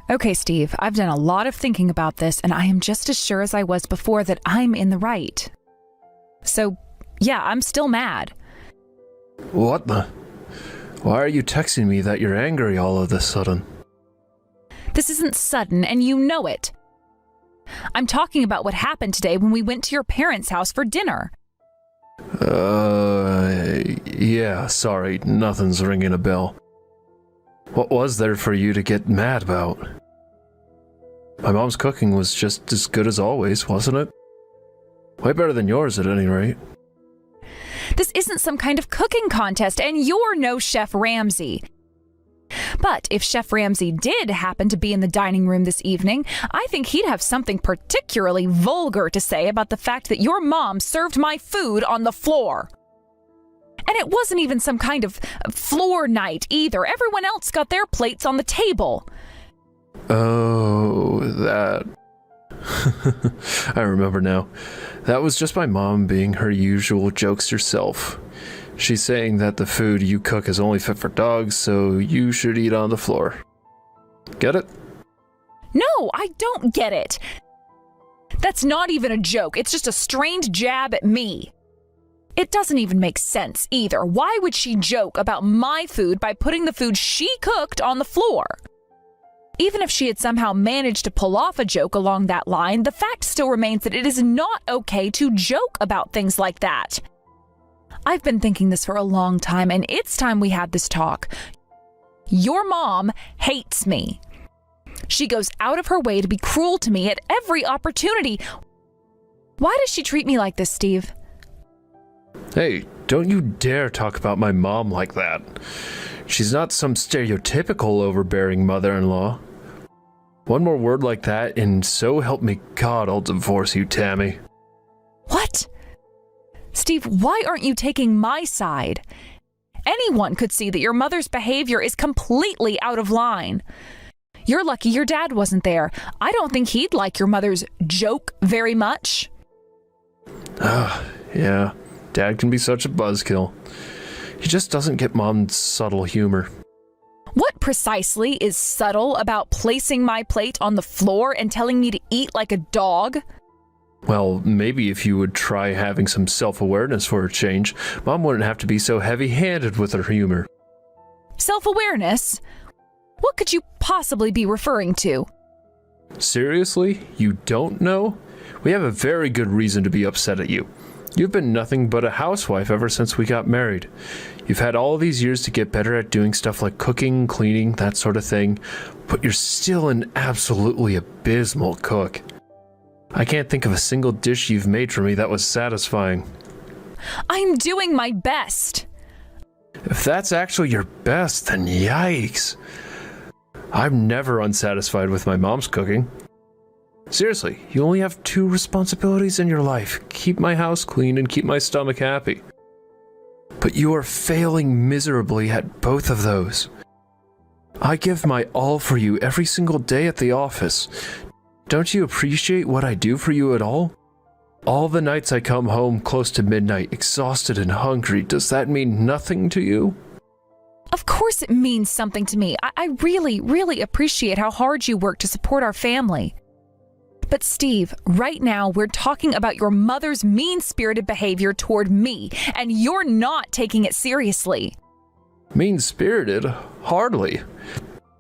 Okay, Steve, I've done a lot of thinking about this, and I am just as sure as I was before that I'm in the right. So, yeah, I'm still mad. What the? Why are you texting me that you're angry all of a sudden? This isn't sudden, and you know it. I'm talking about what happened today when we went to your parents' house for dinner. Yeah, sorry, nothing's ringing a bell. What was there for you to get mad about? My mom's cooking was just as good as always, wasn't it? Way better than yours at any rate. This isn't some kind of cooking contest, and you're no Chef Ramsay. But if Chef Ramsay did happen to be in the dining room this evening, I think he'd have something particularly vulgar to say about the fact that your mom served my food on the floor. And it wasn't even some kind of floor night either. Everyone else got their plates on the table. Oh, that... I remember now. That was just my mom being her usual jokester self. She's saying that the food you cook is only fit for dogs, so you should eat on the floor. Get it? No, I don't get it. That's not even a joke. It's just a strained jab at me. It doesn't even make sense either. Why would she joke about my food by putting the food she cooked on the floor? Even if she had somehow managed to pull off a joke along that line, the fact still remains that it is not okay to joke about things like that. I've been thinking this for a long time, and it's time we had this talk. Your mom hates me. She goes out of her way to be cruel to me at every opportunity. Why does she treat me like this, Steve? Hey, don't you dare talk about my mom like that. She's not some stereotypical overbearing mother-in-law. One more word like that, and so help me God, I'll divorce you, Tammy. What? Steve, why aren't you taking my side? Anyone could see that your mother's behavior is completely out of line. You're lucky your dad wasn't there. I don't think he'd like your mother's joke very much. Yeah. Dad can be such a buzzkill. He just doesn't get Mom's subtle humor. What precisely is subtle about placing my plate on the floor and telling me to eat like a dog? Well, maybe if you would try having some self-awareness for a change, Mom wouldn't have to be so heavy-handed with her humor. Self-awareness? What could you possibly be referring to? Seriously? You don't know? We have a very good reason to be upset at you. You've been nothing but a housewife ever since we got married. You've had all these years to get better at doing stuff like cooking, cleaning, that sort of thing, but you're still an absolutely abysmal cook. I can't think of a single dish you've made for me that was satisfying. I'm doing my best. If that's actually your best, then yikes. I'm never unsatisfied with my mom's cooking. Seriously, you only have 2 responsibilities in your life. Keep my house clean and keep my stomach happy. But you are failing miserably at both of those. I give my all for you every single day at the office. Don't you appreciate what I do for you at all? All the nights I come home close to midnight, exhausted and hungry, does that mean nothing to you? Of course it means something to me. I really, really appreciate how hard you work to support our family. But Steve, right now we're talking about your mother's mean-spirited behavior toward me, and you're not taking it seriously. Mean-spirited? Hardly.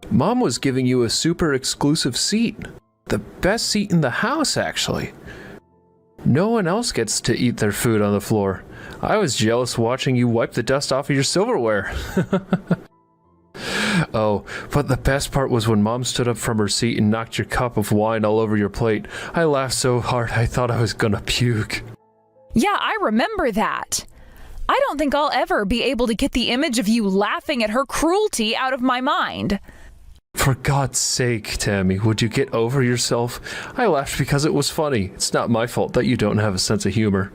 Mom was giving you a super exclusive seat. The best seat in the house, actually. No one else gets to eat their food on the floor. I was jealous watching you wipe the dust off of your silverware. Oh, but the best part was when Mom stood up from her seat and knocked your cup of wine all over your plate. I laughed so hard I thought I was gonna puke. Yeah, I remember that. I don't think I'll ever be able to get the image of you laughing at her cruelty out of my mind. For God's sake, Tammy, would you get over yourself? I laughed because it was funny. It's not my fault that you don't have a sense of humor.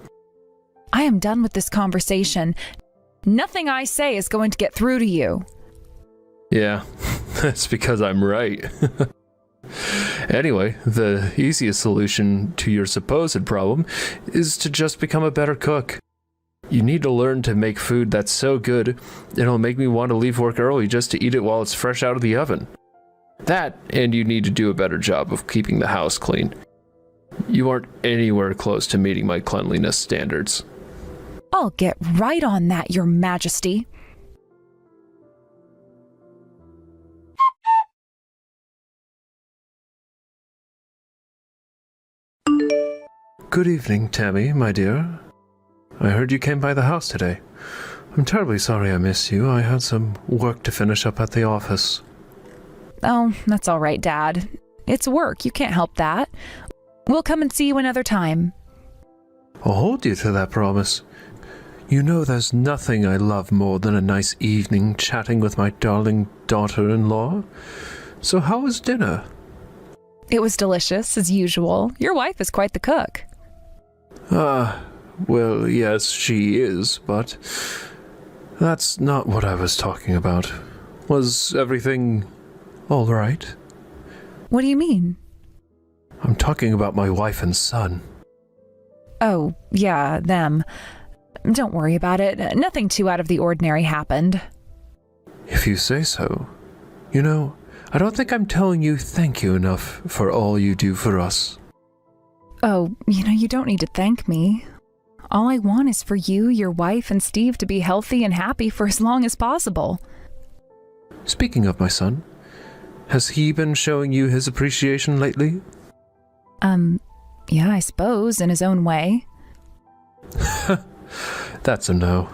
I am done with this conversation. Nothing I say is going to get through to you. Yeah, that's because I'm right. Anyway, the easiest solution to your supposed problem is to just become a better cook. You need to learn to make food that's so good, it'll make me want to leave work early just to eat it while it's fresh out of the oven. That, and you need to do a better job of keeping the house clean. You aren't anywhere close to meeting my cleanliness standards. I'll get right on that, Your Majesty. Good evening, Tammy, my dear. I heard you came by the house today. I'm terribly sorry I missed you. I had some work to finish up at the office. Oh, that's all right, Dad. It's work. You can't help that. We'll come and see you another time. I'll hold you to that promise. You know there's nothing I love more than a nice evening chatting with my darling daughter-in-law. So how was dinner? It was delicious, as usual. Your wife is quite the cook. Well, yes, she is, but that's not what I was talking about. Was everything all right? What do you mean? I'm talking about my wife and son. Oh, yeah, them. Don't worry about it. Nothing too out of the ordinary happened. If you say so. You know, I don't think I'm telling you thank you enough for all you do for us. Oh, you don't need to thank me. All I want is for you, your wife, and Steve to be healthy and happy for as long as possible. Speaking of my son, has he been showing you his appreciation lately? Yeah, I suppose, in his own way. That's a no.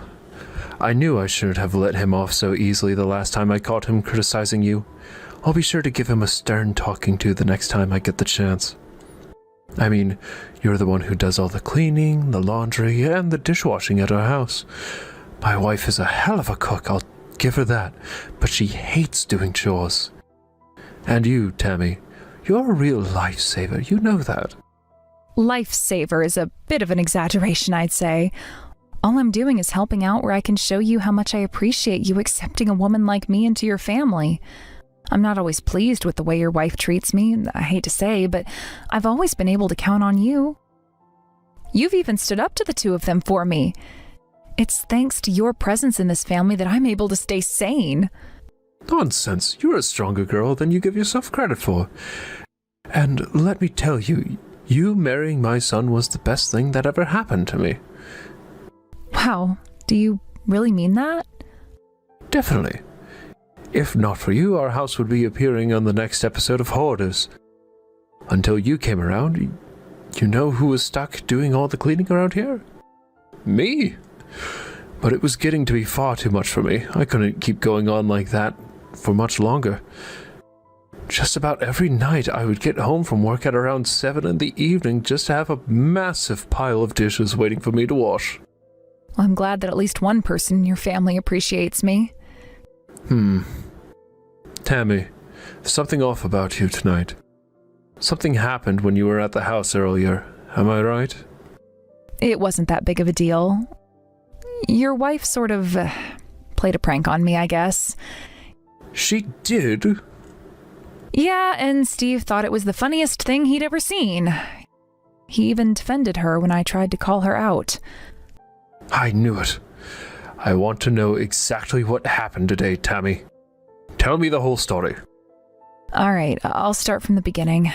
I knew I shouldn't have let him off so easily the last time I caught him criticizing you. I'll be sure to give him a stern talking to the next time I get the chance. I mean, you're the one who does all the cleaning, the laundry, and the dishwashing at our house. My wife is a hell of a cook, I'll give her that, but she hates doing chores. And you, Tammy, you're a real lifesaver, you know that. Lifesaver is a bit of an exaggeration, I'd say. All I'm doing is helping out where I can show you how much I appreciate you accepting a woman like me into your family. I'm not always pleased with the way your wife treats me, I hate to say, but I've always been able to count on you. You've even stood up to the two of them for me. It's thanks to your presence in this family that I'm able to stay sane. Nonsense. You're a stronger girl than you give yourself credit for. And let me tell you, you marrying my son was the best thing that ever happened to me. Wow, do you really mean that? Definitely. If not for you, our house would be appearing on the next episode of Hoarders. Until you came around, you know who was stuck doing all the cleaning around here? Me. But it was getting to be far too much for me. I couldn't keep going on like that for much longer. Just about every night I would get home from work at around 7 in the evening just to have a massive pile of dishes waiting for me to wash. Well, I'm glad that at least one person in your family appreciates me. Tammy, there's something off about you tonight. Something happened when you were at the house earlier, am I right? It wasn't that big of a deal. Your wife sort of played a prank on me, I guess. She did? Yeah, and Steve thought it was the funniest thing he'd ever seen. He even defended her when I tried to call her out. I knew it. I want to know exactly what happened today, Tammy. Tell me the whole story. All right, I'll start from the beginning.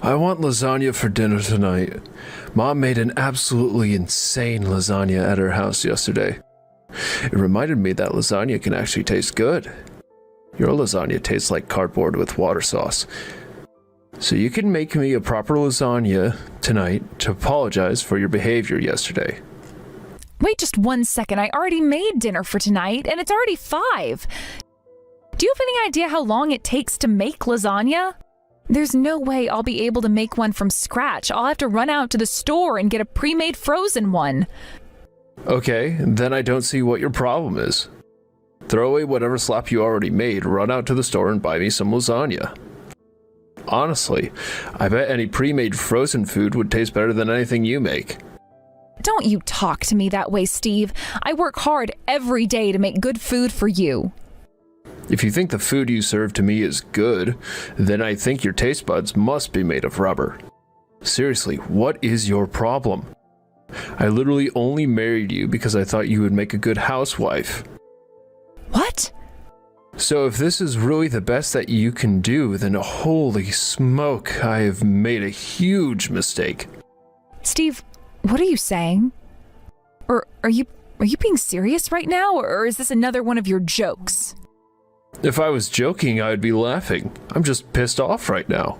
I want lasagna for dinner tonight. Mom made an absolutely insane lasagna at her house yesterday. It reminded me that lasagna can actually taste good. Your lasagna tastes like cardboard with water sauce. So you can make me a proper lasagna tonight to apologize for your behavior yesterday. Wait just 1 second. I already made dinner for tonight, and it's already 5. Do you have any idea how long it takes to make lasagna? There's no way I'll be able to make one from scratch. I'll have to run out to the store and get a pre-made frozen one. Okay, then I don't see what your problem is. Throw away whatever slop you already made, run out to the store and buy me some lasagna. Honestly, I bet any pre-made frozen food would taste better than anything you make. Don't you talk to me that way, Steve. I work hard every day to make good food for you. If you think the food you serve to me is good, then I think your taste buds must be made of rubber. Seriously, what is your problem? I literally only married you because I thought you would make a good housewife. What? So if this is really the best that you can do, then holy smoke, I have made a huge mistake. Steve, what are you saying? Or are you being serious right now, or is this another one of your jokes? If I was joking, I'd be laughing. I'm just pissed off right now.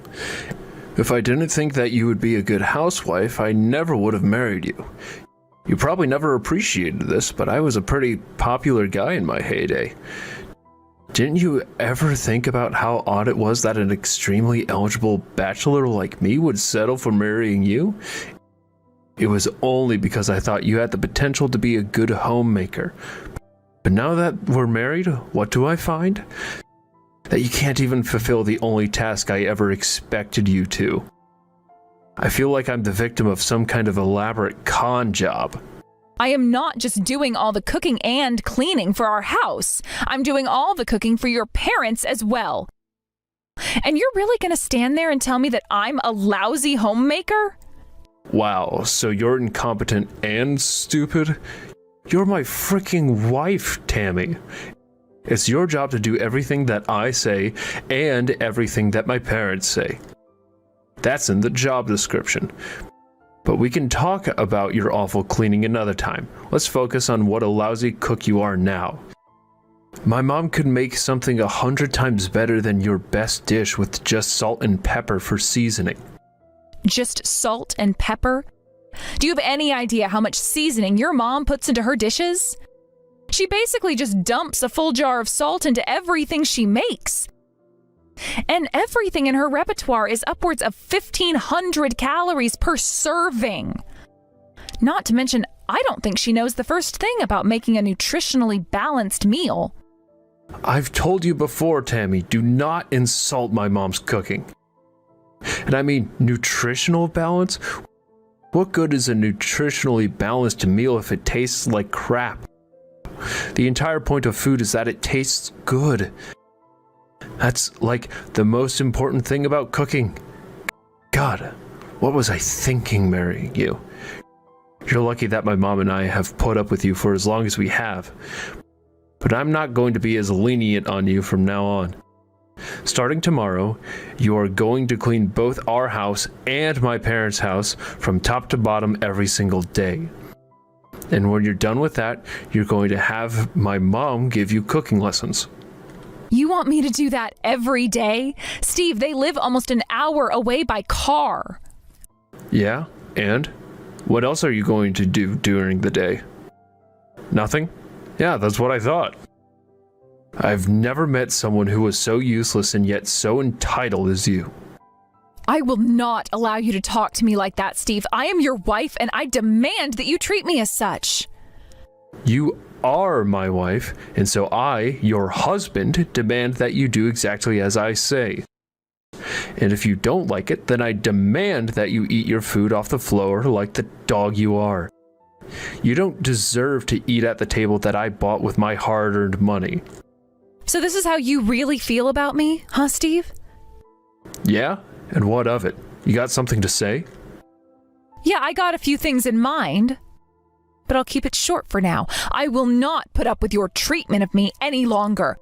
If I didn't think that you would be a good housewife, I never would have married you. You probably never appreciated this, but I was a pretty popular guy in my heyday. Didn't you ever think about how odd it was that an extremely eligible bachelor like me would settle for marrying you? It was only because I thought you had the potential to be a good homemaker. But now that we're married, what do I find? That you can't even fulfill the only task I ever expected you to. I feel like I'm the victim of some kind of elaborate con job. I am not just doing all the cooking and cleaning for our house. I'm doing all the cooking for your parents as well. And you're really going to stand there and tell me that I'm a lousy homemaker? Wow, so you're incompetent and stupid? You're my freaking wife, Tammy. It's your job to do everything that I say and everything that my parents say. That's in the job description. But we can talk about your awful cleaning another time. Let's focus on what a lousy cook you are now. My mom could make something 100 times better than your best dish with just salt and pepper for seasoning. Just salt and pepper? Do you have any idea how much seasoning your mom puts into her dishes? She basically just dumps a full jar of salt into everything she makes. And everything in her repertoire is upwards of 1,500 calories per serving. Not to mention, I don't think she knows the first thing about making a nutritionally balanced meal. I've told you before, Tammy, do not insult my mom's cooking. And I mean nutritional balance? What good is a nutritionally balanced meal if it tastes like crap? The entire point of food is that it tastes good. That's like the most important thing about cooking. God, what was I thinking marrying you? You're lucky that my mom and I have put up with you for as long as we have. But I'm not going to be as lenient on you from now on. Starting tomorrow, you are going to clean both our house and my parents' house from top to bottom every single day. And when you're done with that, you're going to have my mom give you cooking lessons. You want me to do that every day? Steve, they live almost an hour away by car. Yeah, and? What else are you going to do during the day? Nothing? Yeah, that's what I thought. I've never met someone who was so useless and yet so entitled as you. I will not allow you to talk to me like that, Steve. I am your wife, and I demand that you treat me as such. You are my wife, and so I, your husband, demand that you do exactly as I say. And if you don't like it, then I demand that you eat your food off the floor like the dog you are. You don't deserve to eat at the table that I bought with my hard-earned money. So this is how you really feel about me, huh, Steve? Yeah? And what of it? You got something to say? Yeah, I got a few things in mind, but I'll keep it short for now. I will not put up with your treatment of me any longer.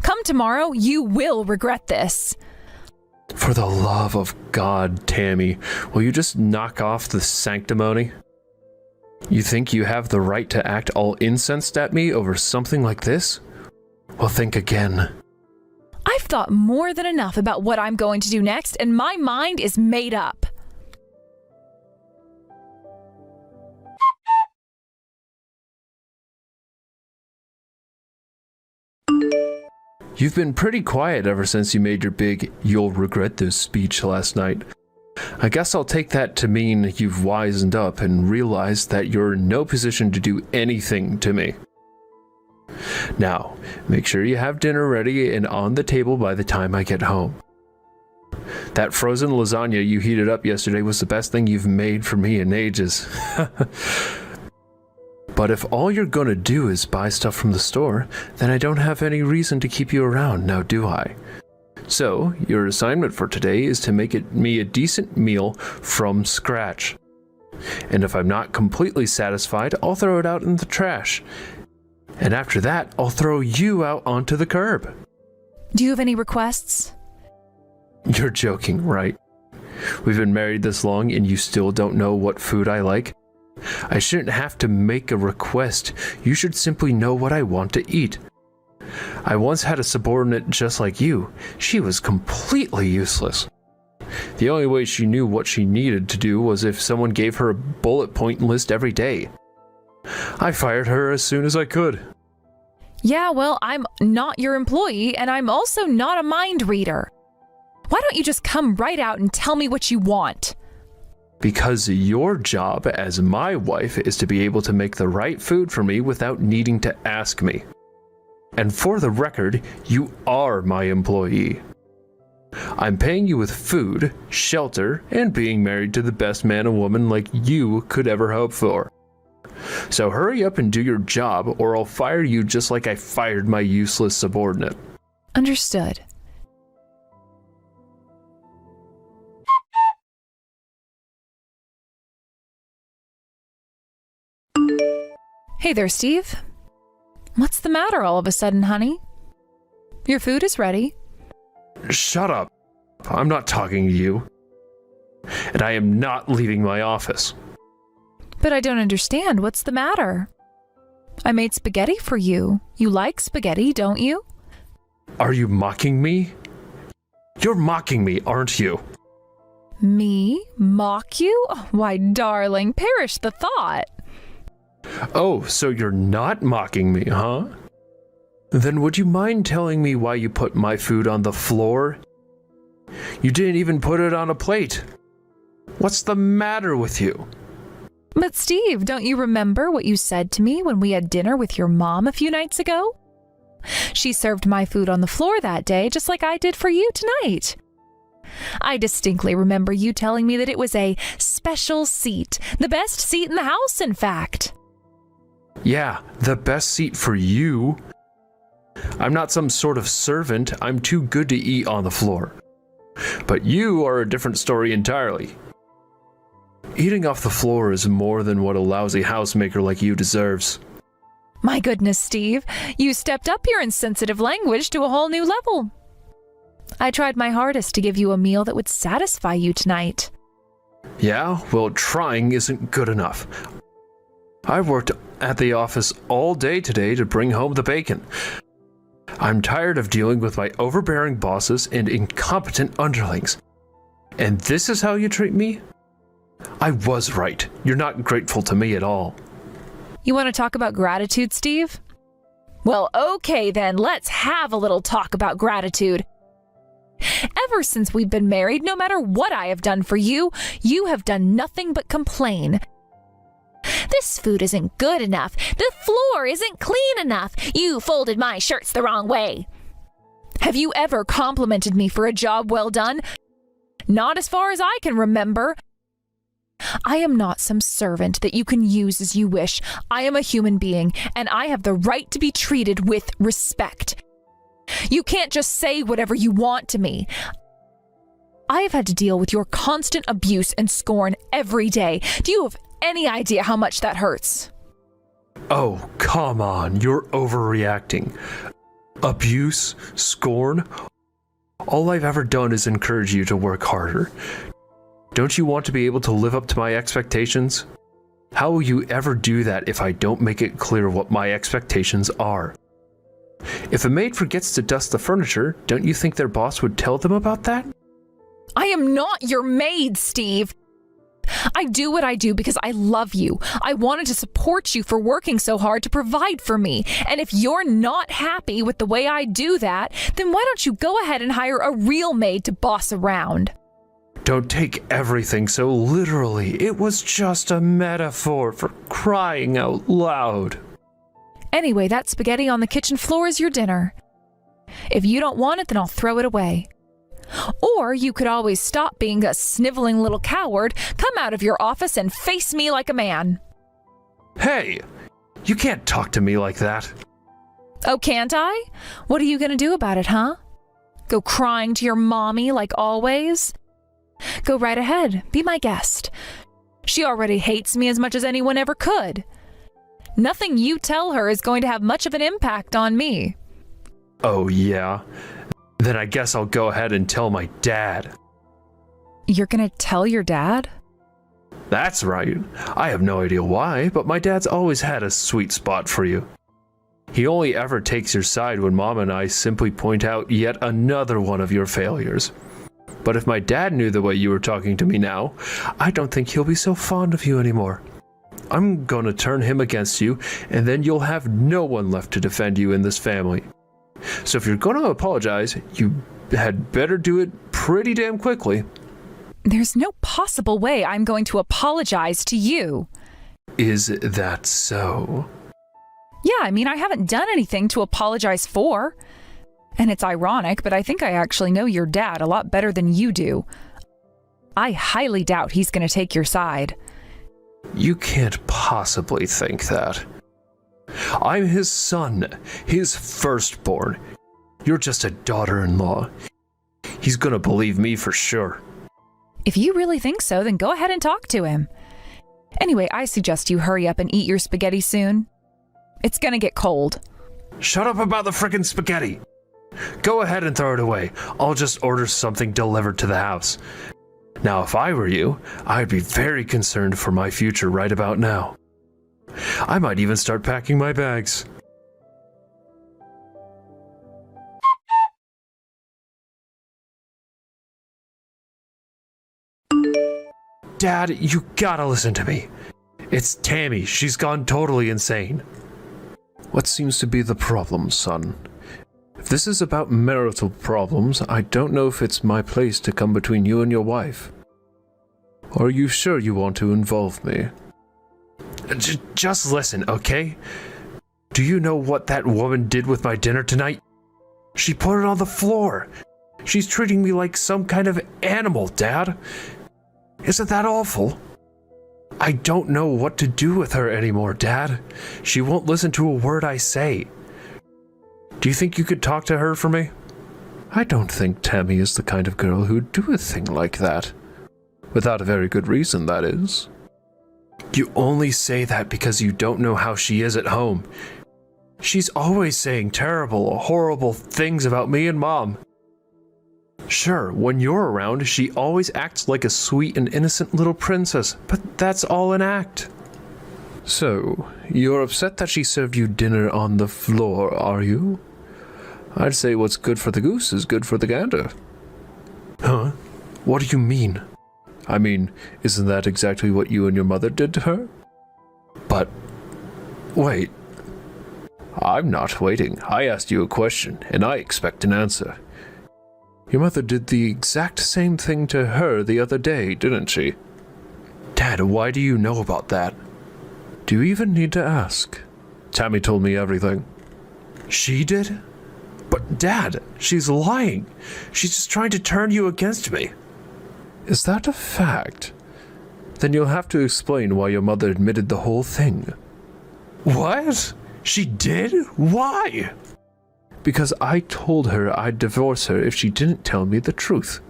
Come tomorrow, you will regret this. For the love of God, Tammy, will you just knock off the sanctimony? You think you have the right to act all incensed at me over something like this? Well, think again. I've thought more than enough about what I'm going to do next, and my mind is made up. You've been pretty quiet ever since you made your big "you'll regret this" speech last night. I guess I'll take that to mean you've wisened up and realized that you're in no position to do anything to me. Now, make sure you have dinner ready and on the table by the time I get home. That frozen lasagna you heated up yesterday was the best thing you've made for me in ages. But if all you're gonna do is buy stuff from the store, then I don't have any reason to keep you around, now do I? So, your assignment for today is to make me a decent meal from scratch. And if I'm not completely satisfied, I'll throw it out in the trash. And after that, I'll throw you out onto the curb. Do you have any requests? You're joking, right? We've been married this long and you still don't know what food I like? I shouldn't have to make a request. You should simply know what I want to eat. I once had a subordinate just like you. She was completely useless. The only way she knew what she needed to do was if someone gave her a bullet point list every day. I fired her as soon as I could. Yeah, well, I'm not your employee, and I'm also not a mind reader. Why don't you just come right out and tell me what you want? Because your job as my wife is to be able to make the right food for me without needing to ask me. And for the record, you are my employee. I'm paying you with food, shelter, and being married to the best man and woman like you could ever hope for. So hurry up and do your job, or I'll fire you just like I fired my useless subordinate. Understood. Hey there, Steve. What's the matter all of a sudden, honey? Your food is ready. Shut up. I'm not talking to you. And I am not leaving my office. But I don't understand. What's the matter? I made spaghetti for you. You like spaghetti, don't you? Are you mocking me? You're mocking me, aren't you? Me? Mock you? Why, darling, perish the thought. Oh, so you're not mocking me, huh? Then would you mind telling me why you put my food on the floor? You didn't even put it on a plate. What's the matter with you? But Steve, don't you remember what you said to me when we had dinner with your mom a few nights ago? She served my food on the floor that day, just like I did for you tonight. I distinctly remember you telling me that it was a special seat, the best seat in the house, in fact. Yeah, the best seat for you. I'm not some sort of servant. I'm too good to eat on the floor. But you are a different story entirely. Eating off the floor is more than what a lousy housemaker like you deserves. My goodness, Steve, you stepped up your insensitive language to a whole new level. I tried my hardest to give you a meal that would satisfy you tonight. Yeah, well, trying isn't good enough. I worked at the office all day today to bring home the bacon. I'm tired of dealing with my overbearing bosses and incompetent underlings. And this is how you treat me? I was right. You're not grateful to me at all. You want to talk about gratitude, Steve? Well, okay then, let's have a little talk about gratitude. Ever since we've been married, no matter what I have done for you, you have done nothing but complain. This food isn't good enough. The floor isn't clean enough. You folded my shirts the wrong way. Have you ever complimented me for a job well done? Not as far as I can remember. I am not some servant that you can use as you wish. I am a human being, and I have the right to be treated with respect. You can't just say whatever you want to me. I have had to deal with your constant abuse and scorn every day. Do you have any idea how much that hurts? Oh, come on, you're overreacting. Abuse, scorn. All I've ever done is encourage you to work harder. Don't you want to be able to live up to my expectations? How will you ever do that if I don't make it clear what my expectations are? If a maid forgets to dust the furniture, don't you think their boss would tell them about that? I am not your maid, Steve. I do what I do because I love you. I wanted to support you for working so hard to provide for me. And if you're not happy with the way I do that, then why don't you go ahead and hire a real maid to boss around? Don't take everything so literally. It was just a metaphor, for crying out loud. Anyway, that spaghetti on the kitchen floor is your dinner. If you don't want it, then I'll throw it away. Or you could always stop being a sniveling little coward, come out of your office and face me like a man. Hey, you can't talk to me like that. Oh, can't I? What are you going to do about it, huh? Go crying to your mommy like always? Go right ahead. Be my guest. She already hates me as much as anyone ever could. Nothing you tell her is going to have much of an impact on me. Oh, yeah? Then I guess I'll go ahead and tell my dad. You're gonna tell your dad? That's right. I have no idea why, but my dad's always had a sweet spot for you. He only ever takes your side when Mom and I simply point out yet another one of your failures. But if my dad knew the way you were talking to me now, I don't think he'll be so fond of you anymore. I'm gonna turn him against you, and then you'll have no one left to defend you in this family. So if you're gonna apologize, you had better do it pretty damn quickly. There's no possible way I'm going to apologize to you. Is that so? Yeah, I mean, I haven't done anything to apologize for. And it's ironic, but I think I actually know your dad a lot better than you do. I highly doubt he's going to take your side. You can't possibly think that. I'm his son, his firstborn. You're just a daughter-in-law. He's going to believe me for sure. If you really think so, then go ahead and talk to him. Anyway, I suggest you hurry up and eat your spaghetti soon. It's going to get cold. Shut up about the frickin' spaghetti. Go ahead and throw it away. I'll just order something delivered to the house. Now, if I were you, I'd be very concerned for my future right about now. I might even start packing my bags. Dad, you gotta listen to me. It's Tammy. She's gone totally insane. What seems to be the problem, son? If this is about marital problems, I don't know if it's my place to come between you and your wife. Are you sure you want to involve me? Just listen, okay? Do you know what that woman did with my dinner tonight? She put it on the floor. She's treating me like some kind of animal, Dad. Isn't that awful? I don't know what to do with her anymore, Dad. She won't listen to a word I say. Do you think you could talk to her for me? I don't think Tammy is the kind of girl who'd do a thing like that. Without a very good reason, that is. You only say that because you don't know how she is at home. She's always saying terrible, horrible things about me and Mom. Sure, when you're around, she always acts like a sweet and innocent little princess, but that's all an act. So, you're upset that she served you dinner on the floor, are you? I'd say what's good for the goose is good for the gander. Huh? What do you mean? I mean, isn't that exactly what you and your mother did to her? But, wait. I'm not waiting. I asked you a question, and I expect an answer. Your mother did the exact same thing to her the other day, didn't she? Dad, why do you know about that? Do you even need to ask? Tammy told me everything. She did? But Dad, she's lying. She's just trying to turn you against me. Is that a fact? Then you'll have to explain why your mother admitted the whole thing. What? She did? Why? Because I told her I'd divorce her if she didn't tell me the truth.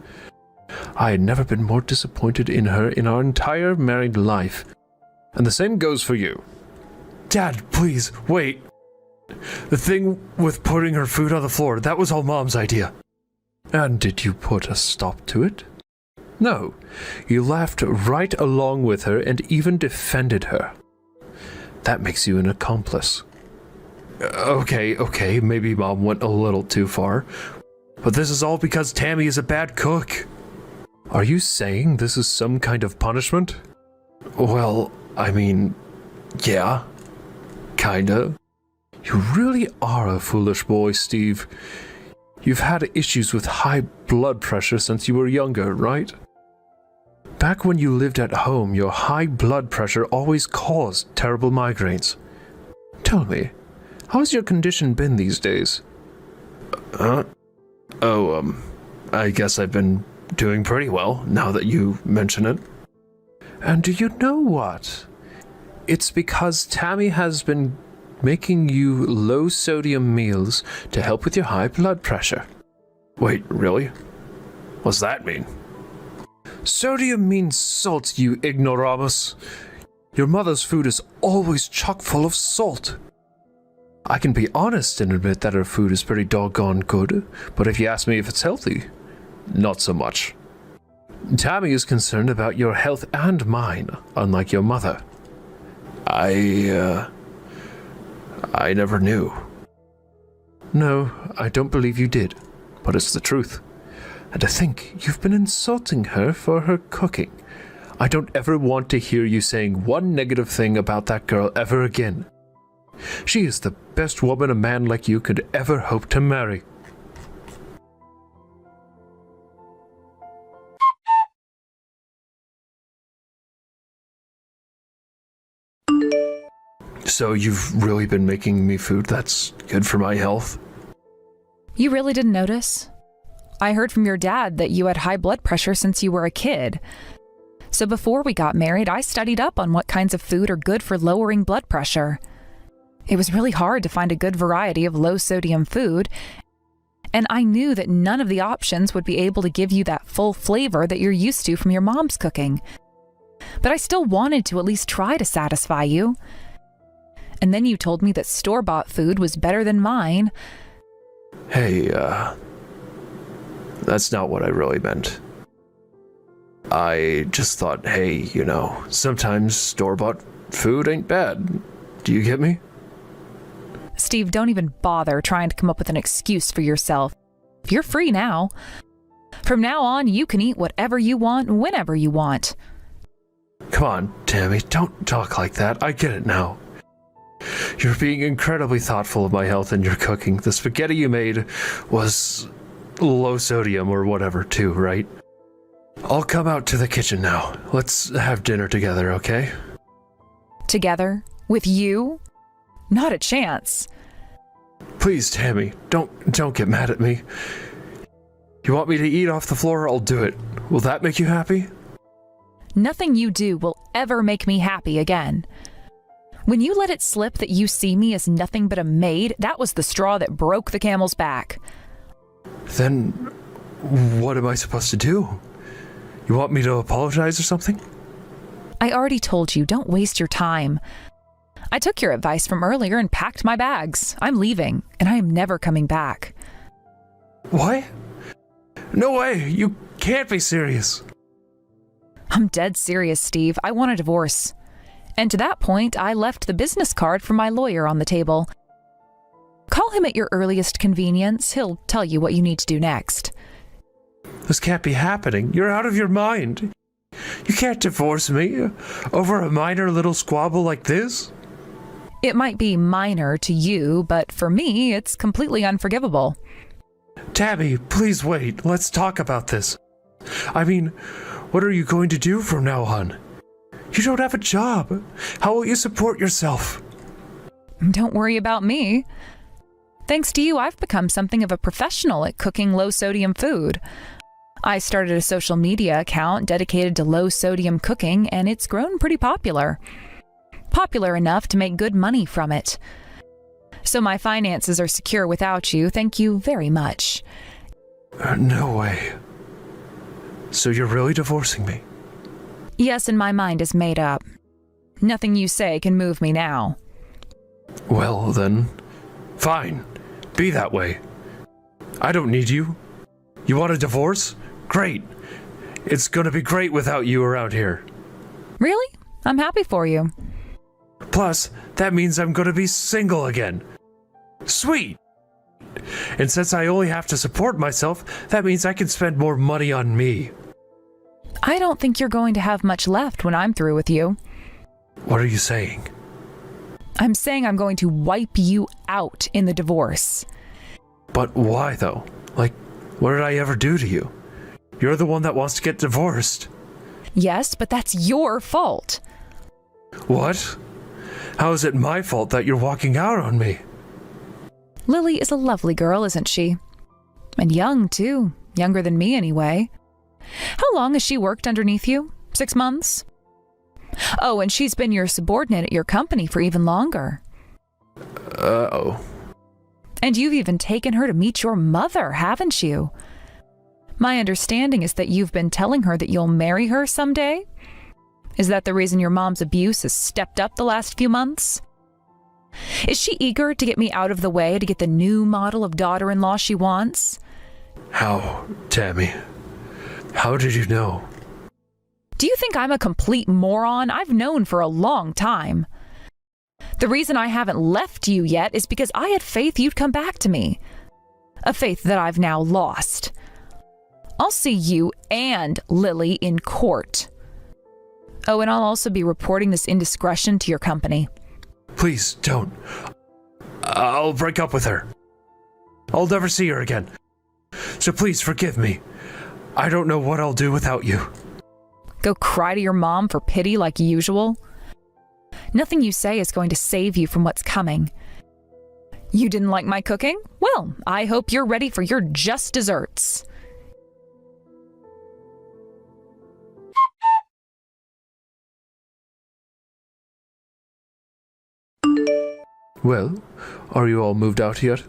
I had never been more disappointed in her in our entire married life. And the same goes for you. Dad, please, wait. The thing with putting her food on the floor, that was all Mom's idea. And did you put a stop to it? No, you laughed right along with her and even defended her. That makes you an accomplice. Okay, maybe Mom went a little too far. But this is all because Tammy is a bad cook. Are you saying this is some kind of punishment? Well, I mean, yeah, kinda. You really are a foolish boy, Steve. You've had issues with high blood pressure since you were younger, right? Back when you lived at home, your high blood pressure always caused terrible migraines. Tell me, how's your condition been these days? I guess I've been doing pretty well, now that you mention it. And do you know what? It's because Tammy has been making you low-sodium meals to help with your high blood pressure. Wait, really? What's that mean? Sodium means salt, you ignoramus. Your mother's food is always chock full of salt. I can be honest and admit that her food is pretty doggone good, but if you ask me if it's healthy, not so much. Tammy is concerned about your health and mine, unlike your mother. I never knew. No, I don't believe you did, but it's the truth. And to think you've been insulting her for her cooking. I don't ever want to hear you saying one negative thing about that girl ever again. She is the best woman a man like you could ever hope to marry. So you've really been making me food that's good for my health? You really didn't notice? I heard from your dad that you had high blood pressure since you were a kid. So before we got married, I studied up on what kinds of food are good for lowering blood pressure. It was really hard to find a good variety of low-sodium food, and I knew that none of the options would be able to give you that full flavor that you're used to from your mom's cooking. But I still wanted to at least try to satisfy you. And then you told me that store-bought food was better than mine. Hey, that's not what I really meant. I just thought, hey, sometimes store-bought food ain't bad. Do you get me? Steve, don't even bother trying to come up with an excuse for yourself. You're free now. From now on, you can eat whatever you want, whenever you want. Come on, Tammy, don't talk like that. I get it now. You're being incredibly thoughtful of my health and your cooking. The spaghetti you made was low sodium or whatever, too, right? I'll come out to the kitchen now. Let's have dinner together, okay? Together? With you? Not a chance. Please, Tammy, don't get mad at me. You want me to eat off the floor? I'll do it. Will that make you happy? Nothing you do will ever make me happy again. When you let it slip that you see me as nothing but a maid, that was the straw that broke the camel's back. Then, what am I supposed to do? You want me to apologize or something? I already told you, don't waste your time. I took your advice from earlier and packed my bags. I'm leaving, and I am never coming back. What? No way! You can't be serious! I'm dead serious, Steve. I want a divorce. And to that point, I left the business card for my lawyer on the table. Call him at your earliest convenience. He'll tell you what you need to do next. This can't be happening. You're out of your mind. You can't divorce me over a minor little squabble like this. It might be minor to you, but for me, it's completely unforgivable. Tabby, please wait. Let's talk about this. I mean, what are you going to do from now on? You don't have a job. How will you support yourself? Don't worry about me. Thanks to you, I've become something of a professional at cooking low-sodium food. I started a social media account dedicated to low-sodium cooking, and it's grown pretty popular. Popular enough to make good money from it. So my finances are secure without you. Thank you very much. No way. So you're really divorcing me? Yes, and my mind is made up. Nothing you say can move me now. Well, then, fine. Be that way. I don't need you. You want a divorce? Great. It's gonna be great without you around here. Really? I'm happy for you. Plus, that means I'm gonna be single again. Sweet! And since I only have to support myself, that means I can spend more money on me. I don't think you're going to have much left when I'm through with you. What are you saying? I'm saying I'm going to wipe you out in the divorce. But why, though? Like, what did I ever do to you? You're the one that wants to get divorced. Yes, but that's your fault. What? How is it my fault that you're walking out on me? Lily is a lovely girl, isn't she? And young, too. Younger than me, anyway. How long has she worked underneath you? 6 months? Oh, and she's been your subordinate at your company for even longer. Uh-oh. And you've even taken her to meet your mother, haven't you? My understanding is that you've been telling her that you'll marry her someday? Is that the reason your mom's abuse has stepped up the last few months? Is she eager to get me out of the way to get the new model of daughter-in-law she wants? How, Tammy? How did you know? Do you think I'm a complete moron? I've known for a long time. The reason I haven't left you yet is because I had faith you'd come back to me. A faith that I've now lost. I'll see you and Lily in court. Oh, and I'll also be reporting this indiscretion to your company. Please don't. I'll break up with her. I'll never see her again. So please forgive me. I don't know what I'll do without you. Go cry to your mom for pity like usual? Nothing you say is going to save you from what's coming. You didn't like my cooking? Well, I hope you're ready for your just desserts. Well, are you all moved out yet?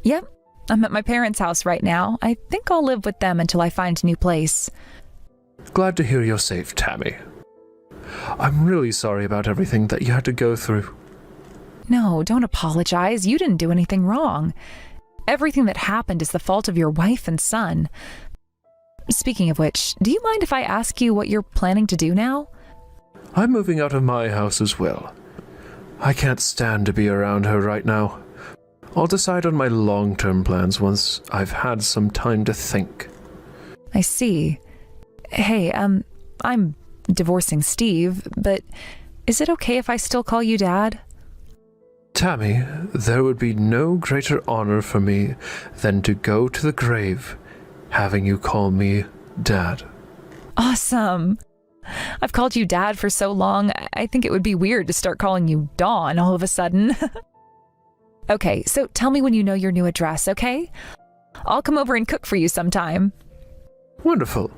Yep, I'm at my parents' house right now. I think I'll live with them until I find a new place. Glad to hear you're safe, Tammy. I'm really sorry about everything that you had to go through. No, don't apologize. You didn't do anything wrong. Everything that happened is the fault of your wife and son. Speaking of which, do you mind if I ask you what you're planning to do now? I'm moving out of my house as well. I can't stand to be around her right now. I'll decide on my long-term plans once I've had some time to think. I see. Hey, I'm divorcing Steve, but is it okay if I still call you Dad? Tammy, there would be no greater honor for me than to go to the grave having you call me Dad. Awesome. I've called you Dad for so long, I think it would be weird to start calling you Dawn all of a sudden. Okay, so tell me when you know your new address, okay? I'll come over and cook for you sometime. Wonderful.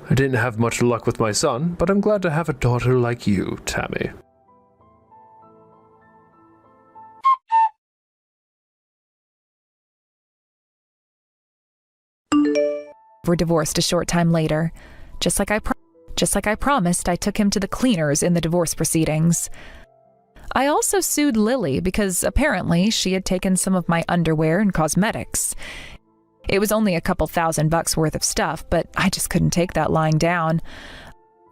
I didn't have much luck with my son, but I'm glad to have a daughter like you, Tammy. We're divorced a short time later. Just like I promised, I took him to the cleaners in the divorce proceedings. I also sued Lily because apparently she had taken some of my underwear and cosmetics. It was only a couple $1,000 worth of stuff, but I just couldn't take that lying down.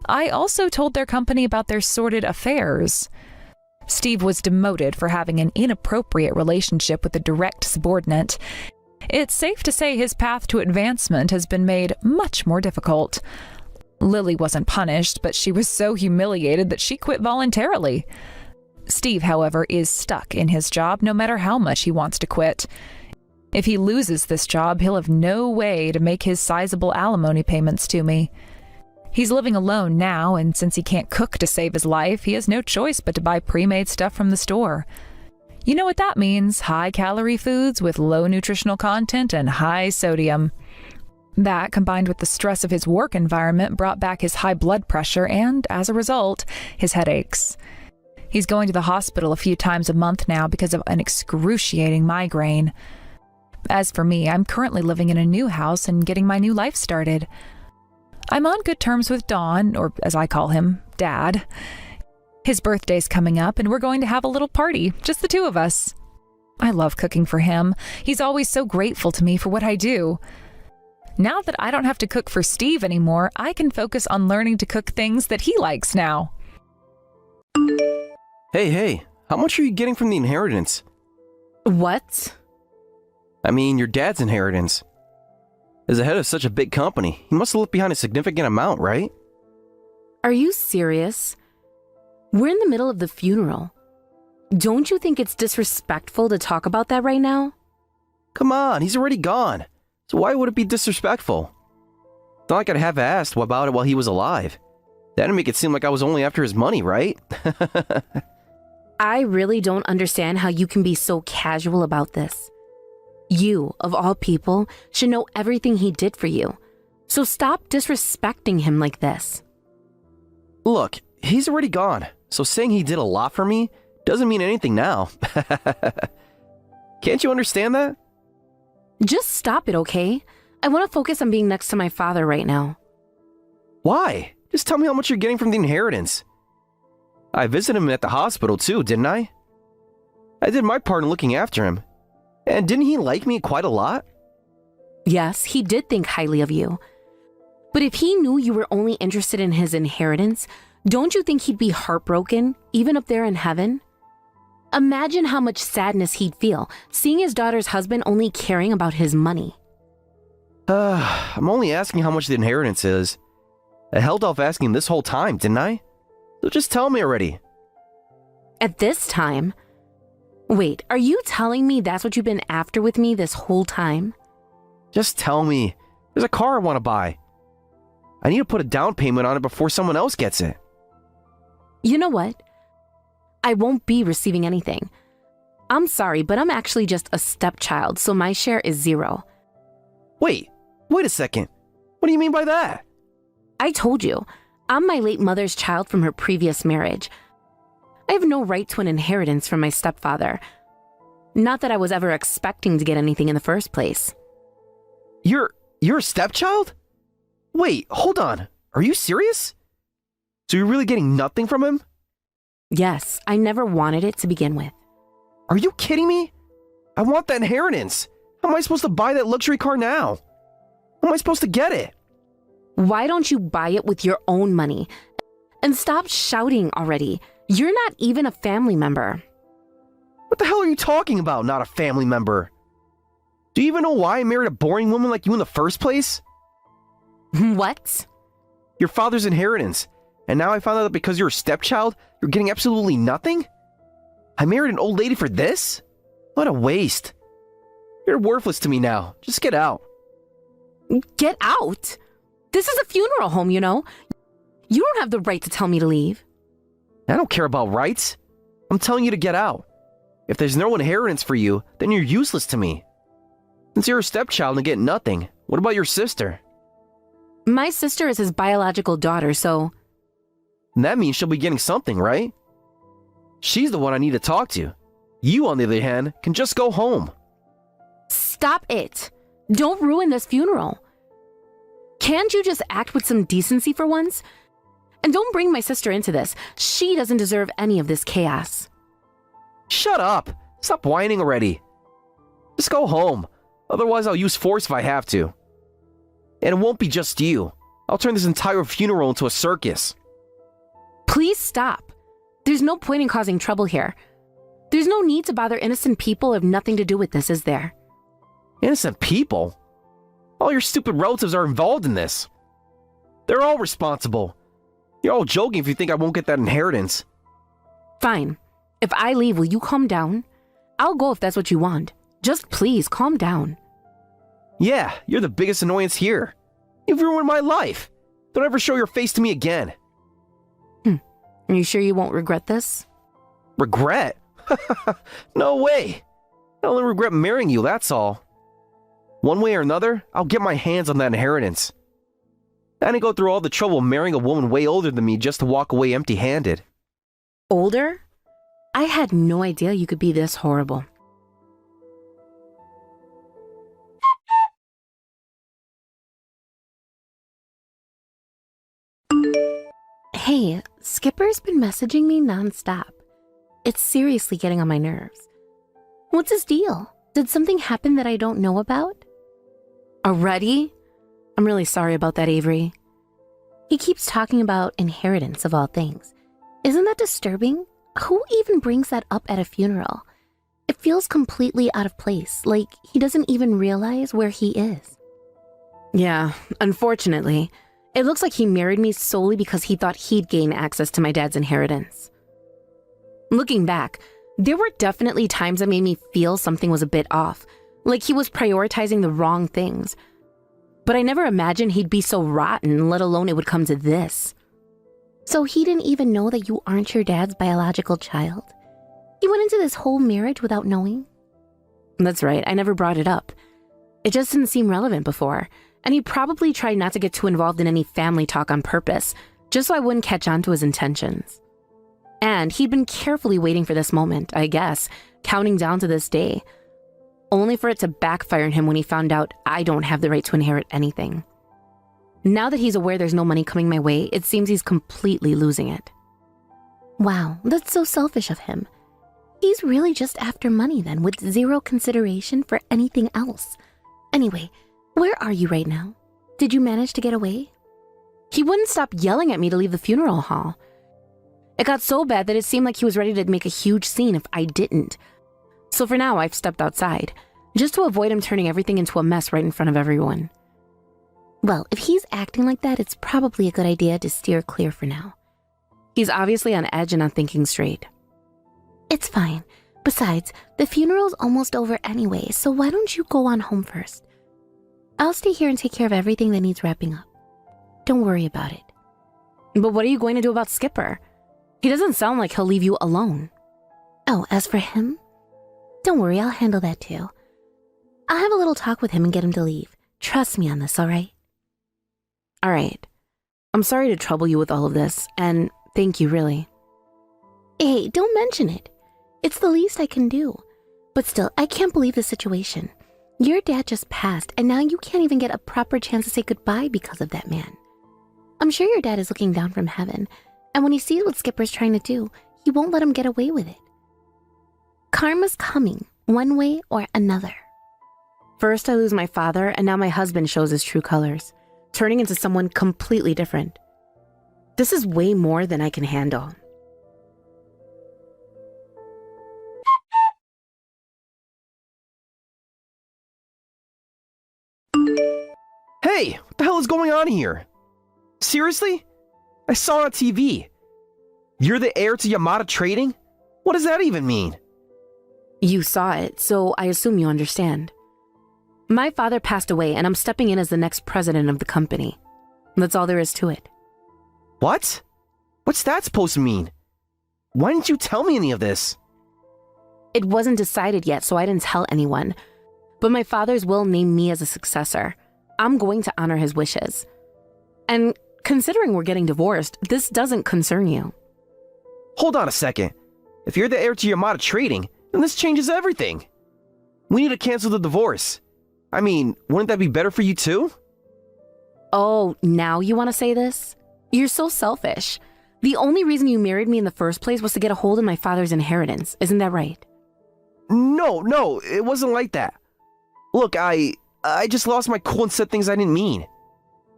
I also told their company about their sordid affairs. Steve was demoted for having an inappropriate relationship with a direct subordinate. It's safe to say his path to advancement has been made much more difficult. Lily wasn't punished, but she was so humiliated that she quit voluntarily. Steve, however, is stuck in his job no matter how much he wants to quit. If he loses this job, he'll have no way to make his sizable alimony payments to me. He's living alone now, and since he can't cook to save his life, he has no choice but to buy pre-made stuff from the store. You know what that means, high-calorie foods with low nutritional content and high sodium. That, combined with the stress of his work environment, brought back his high blood pressure and, as a result, his headaches. He's going to the hospital a few times a month now because of an excruciating migraine. As for me, I'm currently living in a new house and getting my new life started. I'm on good terms with Don, or as I call him, Dad. His birthday's coming up and we're going to have a little party, just the two of us. I love cooking for him. He's always so grateful to me for what I do. Now that I don't have to cook for Steve anymore, I can focus on learning to cook things that he likes now. Hey, how much are you getting from the inheritance? What? I mean, your dad's inheritance. As the head of such a big company, he must have left behind a significant amount, right? Are you serious? We're in the middle of the funeral. Don't you think it's disrespectful to talk about that right now? Come on, he's already gone. So why would it be disrespectful? It's not like I'd have asked about it while he was alive. That'd make it seem like I was only after his money, right? I really don't understand how you can be so casual about this. You, of all people, should know everything he did for you. So stop disrespecting him like this. Look, he's already gone, so saying he did a lot for me doesn't mean anything now. Can't you understand that? Just stop it, okay? I want to focus on being next to my father right now. Why? Just tell me how much you're getting from the inheritance. I visited him at the hospital too, didn't I? I did my part in looking after him. And didn't he like me quite a lot? Yes, he did think highly of you. But if he knew you were only interested in his inheritance, don't you think he'd be heartbroken, even up there in heaven? Imagine how much sadness he'd feel, seeing his daughter's husband only caring about his money. I'm only asking how much the inheritance is. I held off asking this whole time, didn't I? So just tell me already. At this time? Wait, are you telling me that's what you've been after with me this whole time? Just tell me. There's a car I want to buy. I need to put a down payment on it before someone else gets it. You know what? I won't be receiving anything. I'm sorry, but I'm actually just a stepchild, so my share is 0. Wait a second. What do you mean by that? I told you, I'm my late mother's child from her previous marriage. I have no right to an inheritance from my stepfather. Not that I was ever expecting to get anything in the first place. You're a stepchild? Wait, hold on. Are you serious? So you're really getting nothing from him? Yes, I never wanted it to begin with. Are you kidding me? I want that inheritance. How am I supposed to buy that luxury car now? How am I supposed to get it? Why don't you buy it with your own money? And stop shouting already. You're not even a family member. What the hell are you talking about, not a family member? Do you even know why I married a boring woman like you in the first place? What? Your father's inheritance. And now I found out that because you're a stepchild, you're getting absolutely nothing? I married an old lady for this? What a waste. You're worthless to me now. Just get out. Get out? This is a funeral home, you know. You don't have the right to tell me to leave. I don't care about rights. I'm telling you to get out. If there's no inheritance for you, then you're useless to me. Since you're a stepchild and get nothing, what about your sister? My sister is his biological daughter, so... And that means she'll be getting something, right? She's the one I need to talk to. You, on the other hand, can just go home. Stop it. Don't ruin this funeral. Can't you just act with some decency for once? And don't bring my sister into this. She doesn't deserve any of this chaos. Shut up. Stop whining already. Just go home. Otherwise, I'll use force if I have to. And it won't be just you. I'll turn this entire funeral into a circus. Please stop. There's no point in causing trouble here. There's no need to bother innocent people who have nothing to do with this, is there? Innocent people? All your stupid relatives are involved in this. They're all responsible. You're all joking if you think I won't get that inheritance. Fine. If I leave, will you calm down? I'll go if that's what you want. Just please calm down. Yeah, you're the biggest annoyance here. You've ruined my life. Don't ever show your face to me again. Are you sure you won't regret this? Regret? No way. I only regret marrying you, that's all. One way or another, I'll get my hands on that inheritance. I didn't go through all the trouble of marrying a woman way older than me just to walk away empty-handed. Older? I had no idea you could be this horrible. Hey, Skipper's been messaging me nonstop. It's seriously getting on my nerves. What's his deal? Did something happen that I don't know about? Already? I'm really sorry about that, Avery. He keeps talking about inheritance of all things. Isn't that disturbing? Who even brings that up at a funeral? It feels completely out of place, like he doesn't even realize where he is. Yeah, unfortunately. It looks like he married me solely because he thought he'd gain access to my dad's inheritance. Looking back, there were definitely times that made me feel something was a bit off, like he was prioritizing the wrong things. But I never imagined he'd be so rotten, let alone it would come to this. So he didn't even know that you aren't your dad's biological child? He went into this whole marriage without knowing? That's right, I never brought it up. It just didn't seem relevant before. And he probably tried not to get too involved in any family talk on purpose, just so I wouldn't catch on to his intentions. And he'd been carefully waiting for this moment, I guess, counting down to this day. only for it to backfire on him when he found out I don't have the right to inherit anything. Now that he's aware there's no money coming my way, it seems he's completely losing it. Wow, that's so selfish of him. He's really just after money then, with zero consideration for anything else. Anyway, where are you right now? Did you manage to get away? He wouldn't stop yelling at me to leave the funeral hall. It got so bad that it seemed like he was ready to make a huge scene if I didn't. So for now, I've stepped outside, just to avoid him turning everything into a mess right in front of everyone. Well, if he's acting like that, it's probably a good idea to steer clear for now. He's obviously on edge and not thinking straight. It's fine. Besides, the funeral's almost over anyway, so why don't you go on home first? I'll stay here and take care of everything that needs wrapping up. Don't worry about it. But what are you going to do about Skipper? He doesn't sound like he'll leave you alone. Oh, as for him? Don't worry, I'll handle that too. I'll have a little talk with him and get him to leave. Trust me on this, all right? All right. I'm sorry to trouble you with all of this, and thank you, really. Hey, don't mention it. It's the least I can do. But still, I can't believe the situation. Your dad just passed, and now you can't even get a proper chance to say goodbye because of that man. I'm sure your dad is looking down from heaven, and when he sees what Skipper's trying to do, he won't let him get away with it. Karma's coming, one way or another. First I lose my father, and now my husband shows his true colors, turning into someone completely different. This is way more than I can handle. Hey, what the hell is going on here? Seriously? I saw it on TV. You're the heir to Yamada Trading? What does that even mean? You saw it, so I assume you understand. My father passed away, and I'm stepping in as the next president of the company. That's all there is to it. What? What's that supposed to mean? Why didn't you tell me any of this? It wasn't decided yet, so I didn't tell anyone. But my father's will named me as a successor. I'm going to honor his wishes. And considering we're getting divorced, this doesn't concern you. Hold on a second. If you're the heir to Yamada Trading, then this changes everything. We need to cancel the divorce. I mean, wouldn't that be better for you too? Oh, now you want to say this? You're so selfish. The only reason you married me in the first place was to get a hold of my father's inheritance. Isn't that right? No, it wasn't like that. Look, I just lost my cool and said things I didn't mean.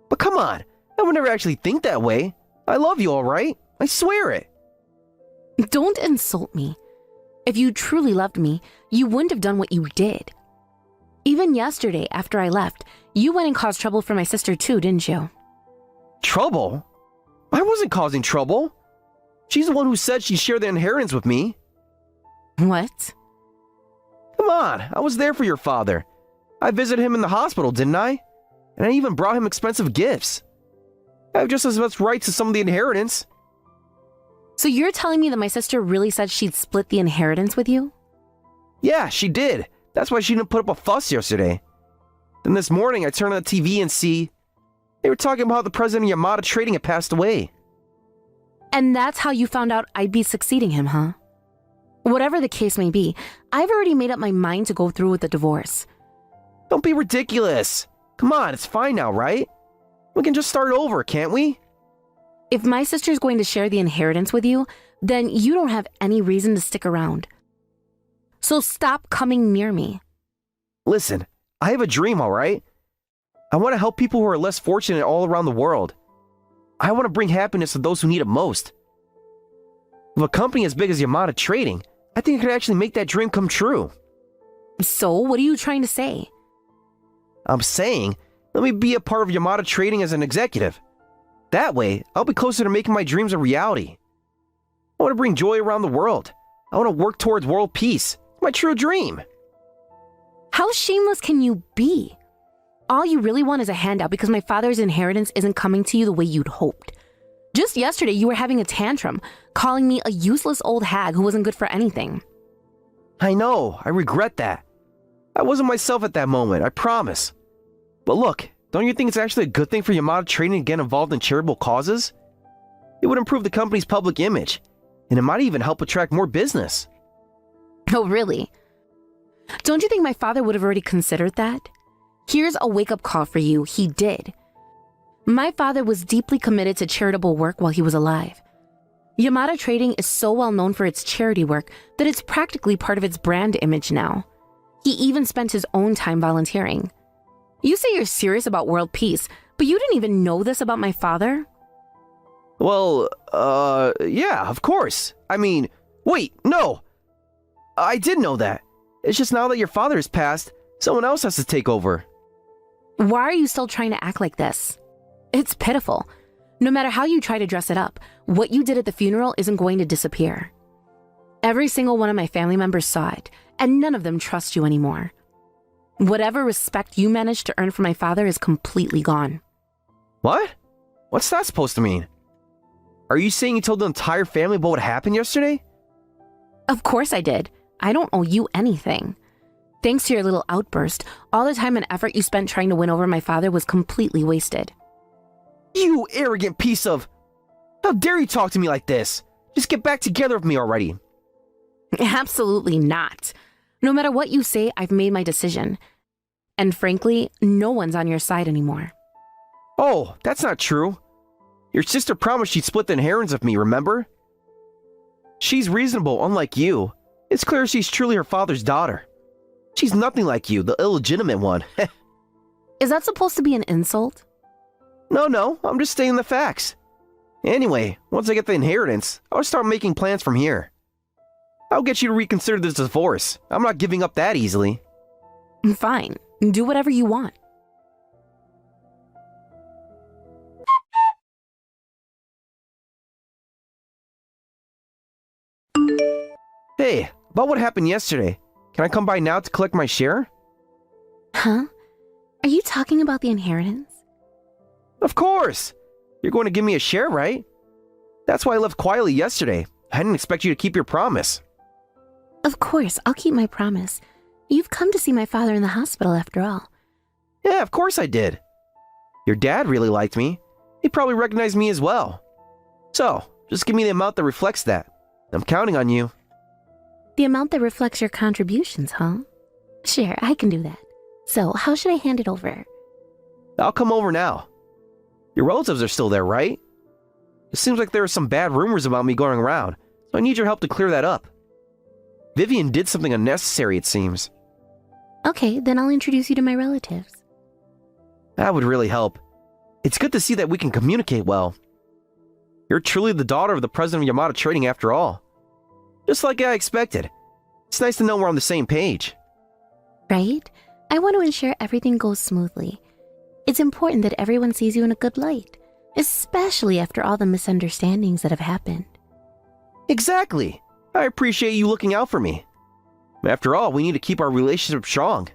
But come on, I would never actually think that way. I love you, all right? I swear it. Don't insult me. If you truly loved me, you wouldn't have done what you did. Even yesterday, after I left, you went and caused trouble for my sister too, didn't you? Trouble? I wasn't causing trouble. She's the one who said she'd share the inheritance with me. What? Come on, I was there for your father. I visited him in the hospital, didn't I? And I even brought him expensive gifts. I have just as much right to some of the inheritance. So you're telling me that my sister really said she'd split the inheritance with you? Yeah, she did. That's why she didn't put up a fuss yesterday. Then this morning I turned on the TV and see they were talking about how the president of Yamada Trading had passed away. And that's how you found out I'd be succeeding him, huh? Whatever the case may be, I've already made up my mind to go through with the divorce. Don't be ridiculous. Come on, it's fine now, right? We can just start over, can't we? If my sister's going to share the inheritance with you, then you don't have any reason to stick around. So stop coming near me. Listen, I have a dream, all right? I want to help people who are less fortunate all around the world. I want to bring happiness to those who need it most. With a company as big as Yamada Trading, I think I could actually make that dream come true. So, what are you trying to say? I'm saying, let me be a part of Yamada Trading as an executive. That way, I'll be closer to making my dreams a reality. I want to bring joy around the world. I want to work towards world peace. My true dream. How shameless can you be? All you really want is a handout because my father's inheritance isn't coming to you the way you'd hoped. Just yesterday, you were having a tantrum, calling me a useless old hag who wasn't good for anything. I know, I regret that. I wasn't myself at that moment, I promise. But look, don't you think it's actually a good thing for Yamada Trading to get involved in charitable causes? It would improve the company's public image, and it might even help attract more business. Oh, really? Don't you think my father would have already considered that? Here's a wake-up call for you. He did. My father was deeply committed to charitable work while he was alive. Yamada Trading is so well known for its charity work that it's practically part of its brand image now. He even spent his own time volunteering. You say you're serious about world peace, but you didn't even know this about my father? Well, yeah, of course. I mean, wait, no. I did know that. It's just now that your father has passed, someone else has to take over. Why are you still trying to act like this? It's pitiful. No matter how you try to dress it up, what you did at the funeral isn't going to disappear. Every single one of my family members saw it, and none of them trust you anymore. Whatever respect you managed to earn from my father is completely gone. What? What's that supposed to mean? Are you saying you told the entire family about what happened yesterday? Of course I did. I don't owe you anything. Thanks to your little outburst, all the time and effort you spent trying to win over my father was completely wasted. You arrogant piece of... How dare you talk to me like this? Just get back together with me already. Absolutely not. No matter what you say, I've made my decision. And frankly, no one's on your side anymore. Oh, that's not true. Your sister promised she'd split the inheritance with me, remember? She's reasonable, unlike you. It's clear she's truly her father's daughter. She's nothing like you, the illegitimate one. Is that supposed to be an insult? No, I'm just stating the facts. Anyway, once I get the inheritance, I'll start making plans from here. I'll get you to reconsider this divorce. I'm not giving up that easily. Fine. Do whatever you want. Hey, about what happened yesterday. Can I come by now to collect my share? Huh? Are you talking about the inheritance? Of course! You're going to give me a share, right? That's why I left quietly yesterday. I didn't expect you to keep your promise. Of course, I'll keep my promise. You've come to see my father in the hospital after all. Yeah, of course I did. Your dad really liked me. He probably recognized me as well. So, just give me the amount that reflects that. I'm counting on you. The amount that reflects your contributions, huh? Sure, I can do that. So, how should I hand it over? I'll come over now. Your relatives are still there, right? It seems like there are some bad rumors about me going around, so I need your help to clear that up. Vivian did something unnecessary, it seems. Okay, then I'll introduce you to my relatives. That would really help. It's good to see that we can communicate well. You're truly the daughter of the president of Yamada Trading after all. Just like I expected. It's nice to know we're on the same page. Right? I want to ensure everything goes smoothly. It's important that everyone sees you in a good light, especially after all the misunderstandings that have happened. Exactly. I appreciate you looking out for me. After all, we need to keep our relationship strong.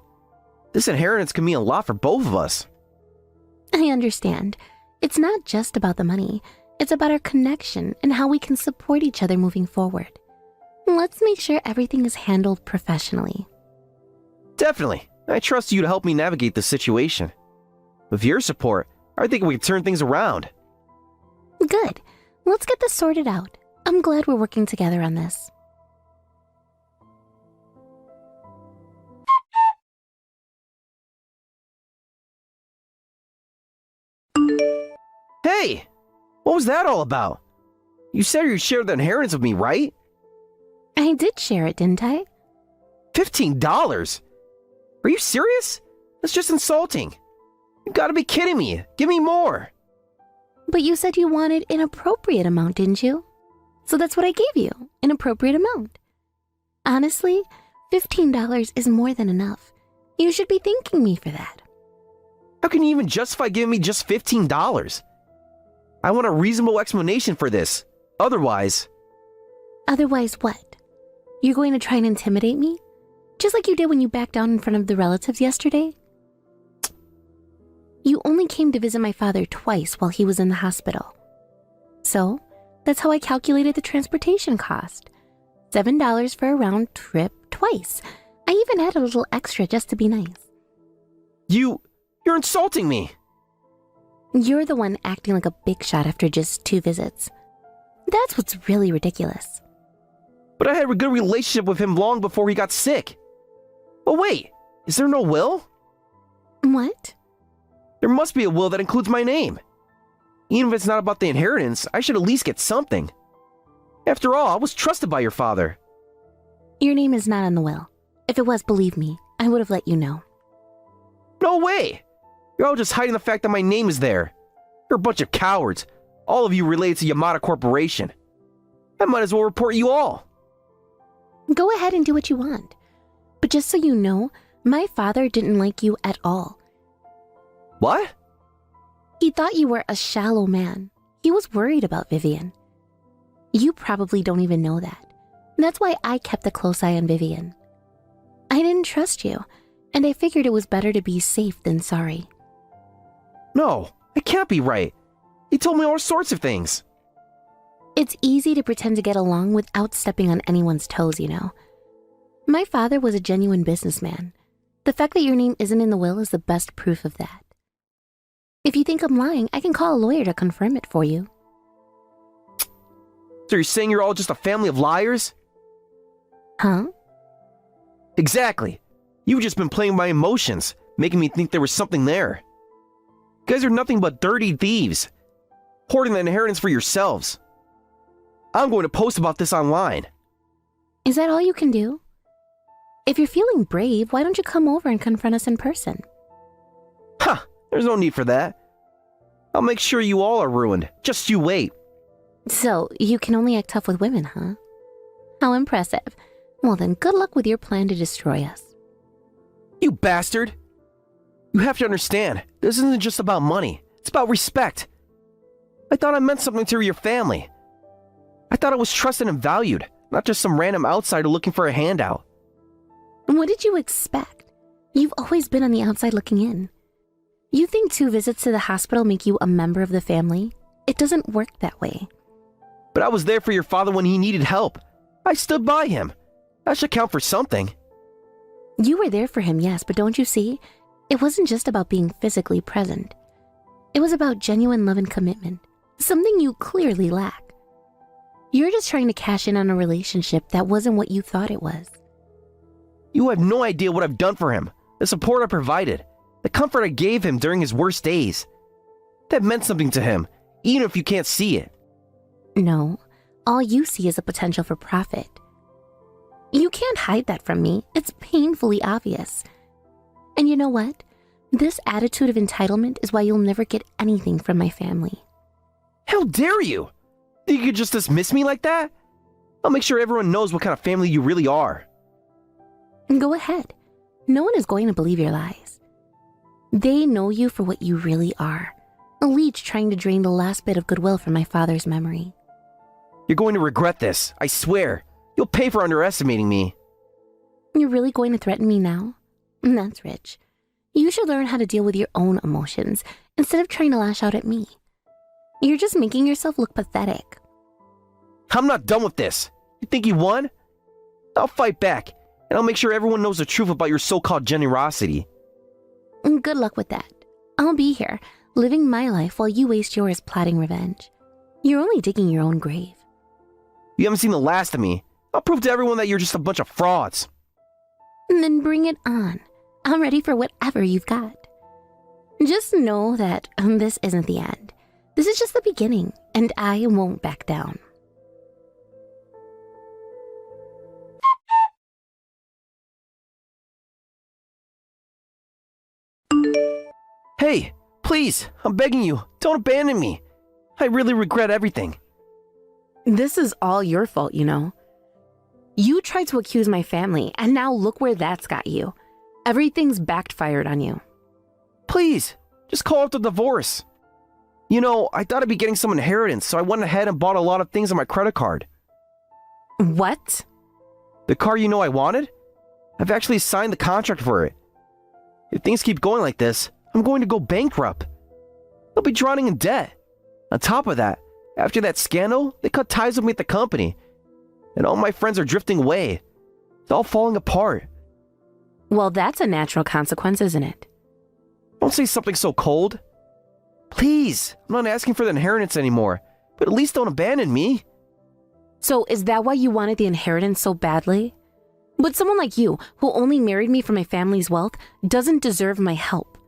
This inheritance can mean a lot for both of us. I understand. It's not just about the money. It's about our connection and how we can support each other moving forward. Let's make sure everything is handled professionally. Definitely. I trust you to help me navigate this situation. With your support, I think we can turn things around. Good. Let's get this sorted out. I'm glad we're working together on this. Hey! What was that all about? You said you shared the inheritance with me, right? I did share it, didn't I? $15? Are you serious? That's just insulting. You gotta be kidding me. Give me more. But you said you wanted an appropriate amount, didn't you? So that's what I gave you, an appropriate amount. Honestly, $15 is more than enough. You should be thanking me for that. How can you even justify giving me just $15? I want a reasonable explanation for this. Otherwise... Otherwise what? You're going to try and intimidate me? Just like you did when you backed down in front of the relatives yesterday? You only came to visit my father twice while he was in the hospital. So, that's how I calculated the transportation cost. $7 for a round trip twice. I even added a little extra just to be nice. You're insulting me. You're the one acting like a big shot after just 2 visits. That's what's really ridiculous. But I had a good relationship with him long before he got sick. But wait, is there no will? What? There must be a will that includes my name. Even if it's not about the inheritance, I should at least get something. After all, I was trusted by your father. Your name is not in the will. If it was, believe me, I would have let you know. No way! You're all just hiding the fact that my name is there. You're a bunch of cowards. All of you related to Yamada Corporation. I might as well report you all. Go ahead and do what you want. But just so you know, my father didn't like you at all. What? He thought you were a shallow man. He was worried about Vivian. You probably don't even know that. That's why I kept a close eye on Vivian. I didn't trust you, and I figured it was better to be safe than sorry. No, it can't be right. He told me all sorts of things. It's easy to pretend to get along without stepping on anyone's toes, you know. My father was a genuine businessman. The fact that your name isn't in the will is the best proof of that. If you think I'm lying, I can call a lawyer to confirm it for you. So you're saying you're all just a family of liars? Huh? Exactly. You've just been playing my emotions, making me think there was something there. You guys are nothing but dirty thieves, hoarding the inheritance for yourselves. I'm going to post about this online. Is that all you can do? If you're feeling brave, why don't you come over and confront us in person? Huh, there's no need for that. I'll make sure you all are ruined. Just you wait. So, you can only act tough with women, huh? How impressive. Well then, good luck with your plan to destroy us. You bastard! You have to understand, this isn't just about money. It's about respect. I thought I meant something to your family. I thought I was trusted and valued, not just some random outsider looking for a handout. What did you expect? You've always been on the outside looking in. You think 2 visits to the hospital make you a member of the family? It doesn't work that way. But I was there for your father when he needed help. I stood by him. That should count for something. You were there for him, yes, but don't you see? It wasn't just about being physically present. It was about genuine love and commitment, something you clearly lack. You're just trying to cash in on a relationship that wasn't what you thought it was. You have no idea what I've done for him, the support I provided, the comfort I gave him during his worst days. That meant something to him, even if you can't see it. No, all you see is the potential for profit. You can't hide that from me. It's painfully obvious. And you know what? This attitude of entitlement is why you'll never get anything from my family. How dare you? Think you could just dismiss me like that? I'll make sure everyone knows what kind of family you really are. Go ahead. No one is going to believe your lies. They know you for what you really are. A leech trying to drain the last bit of goodwill from my father's memory. You're going to regret this, I swear. You'll pay for underestimating me. You're really going to threaten me now? That's rich. You should learn how to deal with your own emotions instead of trying to lash out at me. You're just making yourself look pathetic. I'm not done with this. You think you won? I'll fight back, and I'll make sure everyone knows the truth about your so-called generosity. Good luck with that. I'll be here, living my life while you waste yours plotting revenge. You're only digging your own grave. You haven't seen the last of me. I'll prove to everyone that you're just a bunch of frauds. Then bring it on. I'm ready for whatever you've got. Just know that this isn't the end. This is just the beginning, and I won't back down. Hey, please, I'm begging you, don't abandon me. I really regret everything. This is all your fault, you know. You tried to accuse my family, and now look where that's got you. Everything's backfired on you. Please, just call off the divorce. You know, I thought I'd be getting some inheritance, so I went ahead and bought a lot of things on my credit card. What? The car you know I wanted? I've actually signed the contract for it. If things keep going like this, I'm going to go bankrupt. I'll be drowning in debt. On top of that, after that scandal, they cut ties with me at the company. And all my friends are drifting away. It's all falling apart. Well, that's a natural consequence, isn't it? Don't say something so cold. Please, I'm not asking for the inheritance anymore, but at least don't abandon me. So is that why you wanted the inheritance so badly? But someone like you, who only married me for my family's wealth, doesn't deserve my help.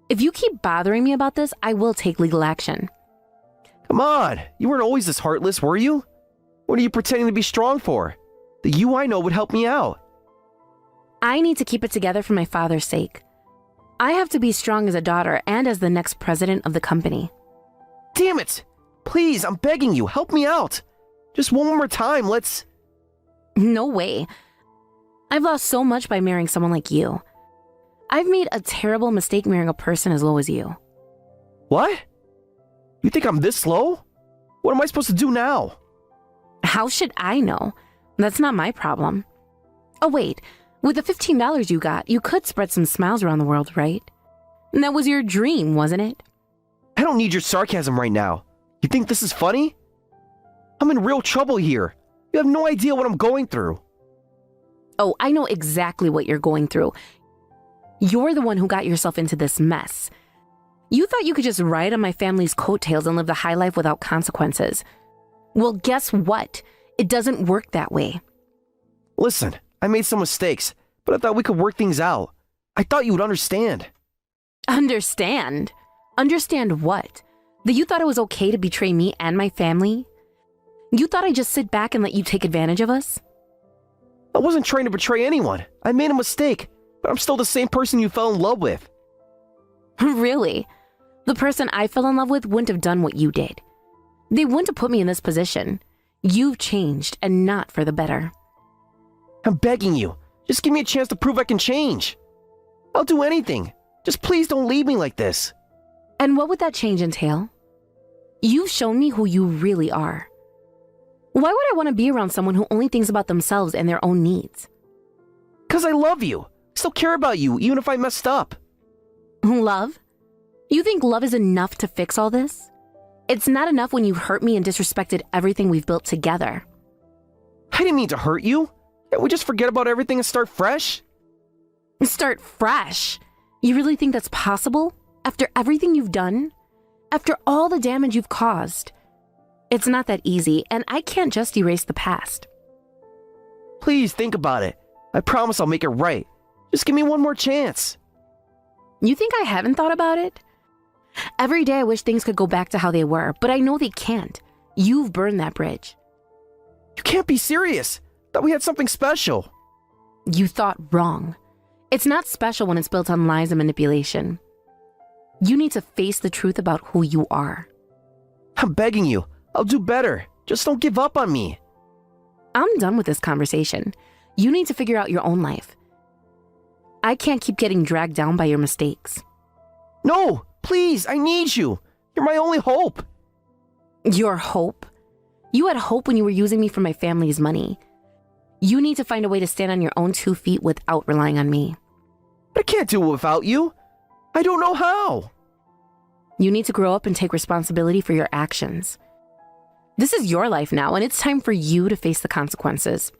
If you keep bothering me about this, I will take legal action. Come on, you weren't always this heartless, were you? What are you pretending to be strong for? The you I know would help me out. I need to keep it together for my father's sake. I have to be strong as a daughter and as the next president of the company. Damn it! Please, I'm begging you, help me out. Just one more time, let's... No way. I've lost so much by marrying someone like you. I've made a terrible mistake marrying a person as low as you. What? You think I'm this slow? What am I supposed to do now? How should I know? That's not my problem. Oh wait, with the $15 you got, you could spread some smiles around the world, right? And that was your dream, wasn't it? I don't need your sarcasm right now. You think this is funny? I'm in real trouble here. You have no idea what I'm going through. Oh, I know exactly what you're going through. You're the one who got yourself into this mess. You thought you could just ride on my family's coattails and live the high life without consequences. Well, guess what? It doesn't work that way. Listen, I made some mistakes, but I thought we could work things out. I thought you would understand. Understand? Understand what? That you thought it was okay to betray me and my family? You thought I'd just sit back and let you take advantage of us? I wasn't trying to betray anyone. I made a mistake, but I'm still the same person you fell in love with. Really? The person I fell in love with wouldn't have done what you did. They wouldn't have put me in this position. You've changed, and not for the better. I'm begging you. Just give me a chance to prove I can change. I'll do anything. Just please don't leave me like this. And what would that change entail? You've shown me who you really are. Why would I want to be around someone who only thinks about themselves and their own needs? 'Cause I love you. Still care about you, even if I messed up. Love? You think love is enough to fix all this? It's not enough when you hurt me and disrespected everything we've built together. I didn't mean to hurt you. Can't we just forget about everything and start fresh? Start fresh? You really think that's possible? After everything you've done? After all the damage you've caused? It's not that easy, and I can't just erase the past. Please think about it. I promise I'll make it right. Just give me one more chance. You think I haven't thought about it? Every day I wish things could go back to how they were, but I know they can't. You've burned that bridge. You can't be serious. Thought we had something special. You thought wrong. It's not special when it's built on lies and manipulation. You need to face the truth about who you are. I'm begging you. I'll do better. Just don't give up on me. I'm done with this conversation. You need to figure out your own life. I can't keep getting dragged down by your mistakes. No, please, I need you. You're my only hope. Your hope? You had hope when you were using me for my family's money. You need to find a way to stand on your own 2 feet without relying on me. But I can't do it without you. I don't know how. You need to grow up and take responsibility for your actions. This is your life now, and it's time for you to face the consequences.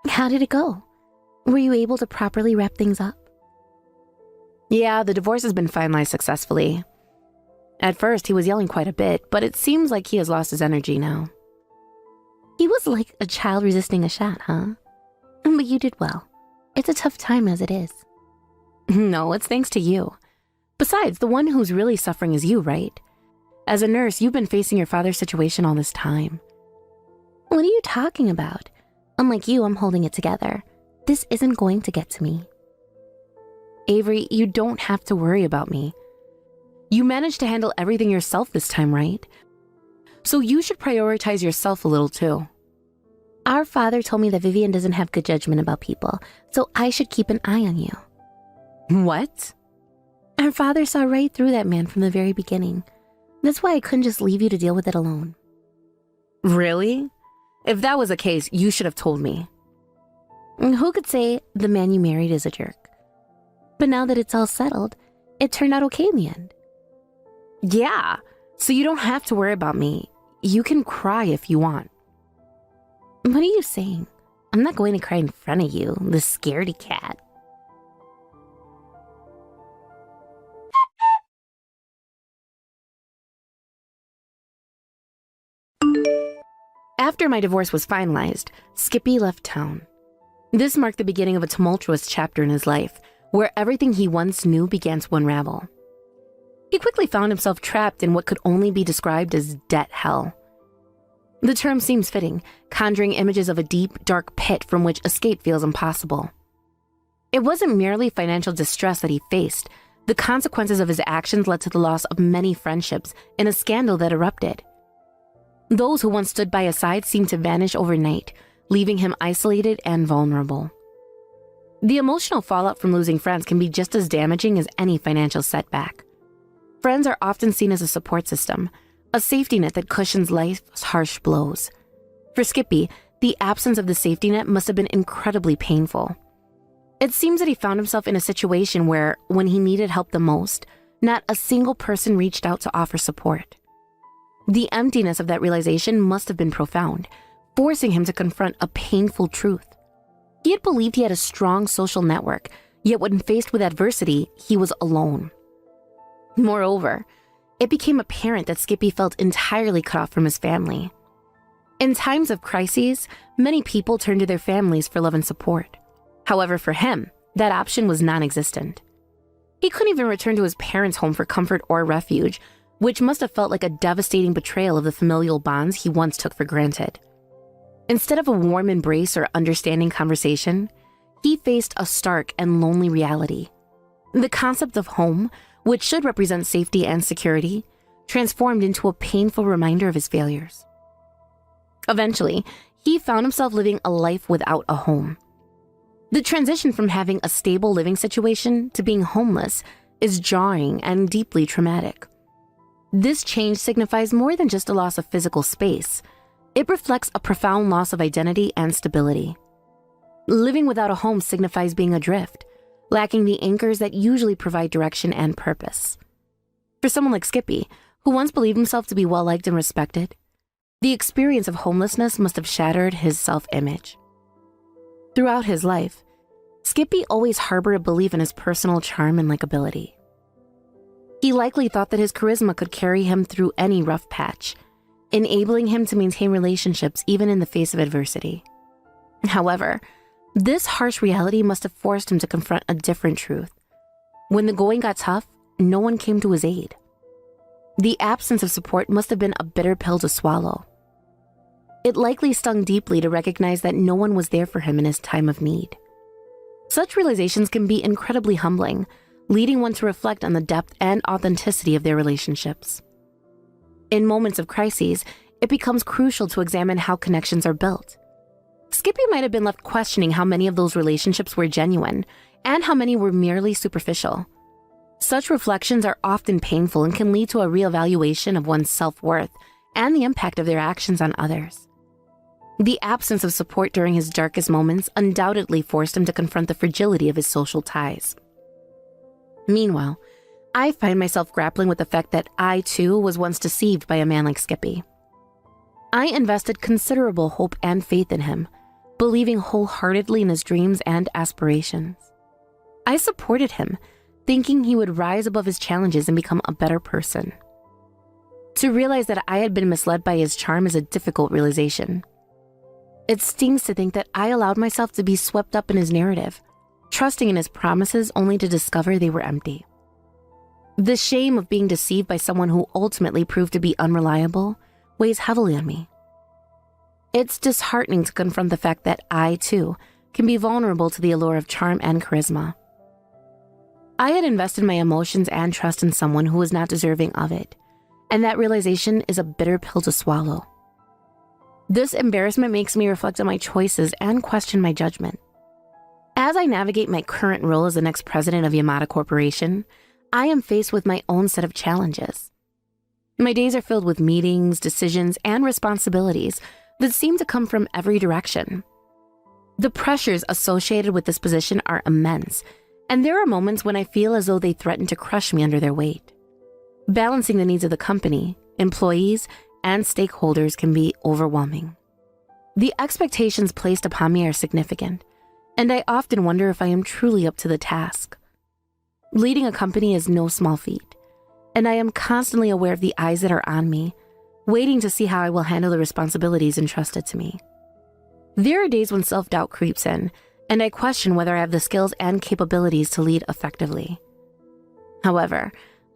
How did it go? Were you able to properly wrap things up? Yeah, the divorce has been finalized successfully. At first, he was yelling quite a bit, but it seems like he has lost his energy now. He was like a child resisting a shot, huh? But you did well. It's a tough time as it is. No, it's thanks to you. Besides, the one who's really suffering is you, right? As a nurse, you've been facing your father's situation all this time. What are you talking about? Unlike you, I'm holding it together. This isn't going to get to me. Avery, you don't have to worry about me. You managed to handle everything yourself this time, right? So you should prioritize yourself a little too. Our father told me that Vivian doesn't have good judgment about people, so I should keep an eye on you. What? Our father saw right through that man from the very beginning. That's why I couldn't just leave you to deal with it alone. Really? If that was the case, you should have told me. Who could say the man you married is a jerk? But now that it's all settled, it turned out okay in the end. Yeah, so you don't have to worry about me. You can cry if you want. What are you saying? I'm not going to cry in front of you, the scaredy cat. After my divorce was finalized, Skippy left town. This marked the beginning of a tumultuous chapter in his life, where everything he once knew began to unravel. He quickly found himself trapped in what could only be described as debt hell. The term seems fitting, conjuring images of a deep, dark pit from which escape feels impossible. It wasn't merely financial distress that he faced. The consequences of his actions led to the loss of many friendships in a scandal that erupted. Those who once stood by his side seemed to vanish overnight, leaving him isolated and vulnerable. The emotional fallout from losing friends can be just as damaging as any financial setback. Friends are often seen as a support system, a safety net that cushions life's harsh blows. For Skippy, the absence of the safety net must have been incredibly painful. It seems that he found himself in a situation where, when he needed help the most, not a single person reached out to offer support. The emptiness of that realization must have been profound, forcing him to confront a painful truth. He had believed he had a strong social network, yet when faced with adversity, he was alone. Moreover, it became apparent that Skippy felt entirely cut off from his family. In times of crises, many people turn to their families for love and support. However, for him, that option was non-existent. He couldn't even return to his parents' home for comfort or refuge, which must have felt like a devastating betrayal of the familial bonds he once took for granted. Instead of a warm embrace or understanding conversation, he faced a stark and lonely reality. The concept of home, which should represent safety and security, transformed into a painful reminder of his failures. Eventually, he found himself living a life without a home. The transition from having a stable living situation to being homeless is jarring and deeply traumatic. This change signifies more than just a loss of physical space. It reflects a profound loss of identity and stability. Living without a home signifies being adrift, lacking the anchors that usually provide direction and purpose. For someone like Skippy, who once believed himself to be well-liked and respected, the experience of homelessness must have shattered his self-image. Throughout his life, Skippy always harbored a belief in his personal charm and likability. He likely thought that his charisma could carry him through any rough patch, enabling him to maintain relationships even in the face of adversity. However, this harsh reality must have forced him to confront a different truth. When the going got tough, no one came to his aid. The absence of support must have been a bitter pill to swallow. It likely stung deeply to recognize that no one was there for him in his time of need. Such realizations can be incredibly humbling, leading one to reflect on the depth and authenticity of their relationships. In moments of crises, it becomes crucial to examine how connections are built. Skippy might have been left questioning how many of those relationships were genuine and how many were merely superficial. Such reflections are often painful and can lead to a reevaluation of one's self-worth and the impact of their actions on others. The absence of support during his darkest moments undoubtedly forced him to confront the fragility of his social ties. Meanwhile, I find myself grappling with the fact that I, too, was once deceived by a man like Skippy. I invested considerable hope and faith in him, believing wholeheartedly in his dreams and aspirations. I supported him, thinking he would rise above his challenges and become a better person. To realize that I had been misled by his charm is a difficult realization. It stings to think that I allowed myself to be swept up in his narrative, trusting in his promises only to discover they were empty. The shame of being deceived by someone who ultimately proved to be unreliable weighs heavily on me. It's disheartening to confront the fact that I, too, can be vulnerable to the allure of charm and charisma. I had invested my emotions and trust in someone who was not deserving of it, and that realization is a bitter pill to swallow. This embarrassment makes me reflect on my choices and question my judgment. As I navigate my current role as the next president of Yamada Corporation, I am faced with my own set of challenges. My days are filled with meetings, decisions, and responsibilities that seem to come from every direction. The pressures associated with this position are immense, and there are moments when I feel as though they threaten to crush me under their weight. Balancing the needs of the company, employees, and stakeholders can be overwhelming. The expectations placed upon me are significant, and I often wonder if I am truly up to the task. Leading a company is no small feat, and I am constantly aware of the eyes that are on me, waiting to see how I will handle the responsibilities entrusted to me. There are days when self-doubt creeps in, and I question whether I have the skills and capabilities to lead effectively. However,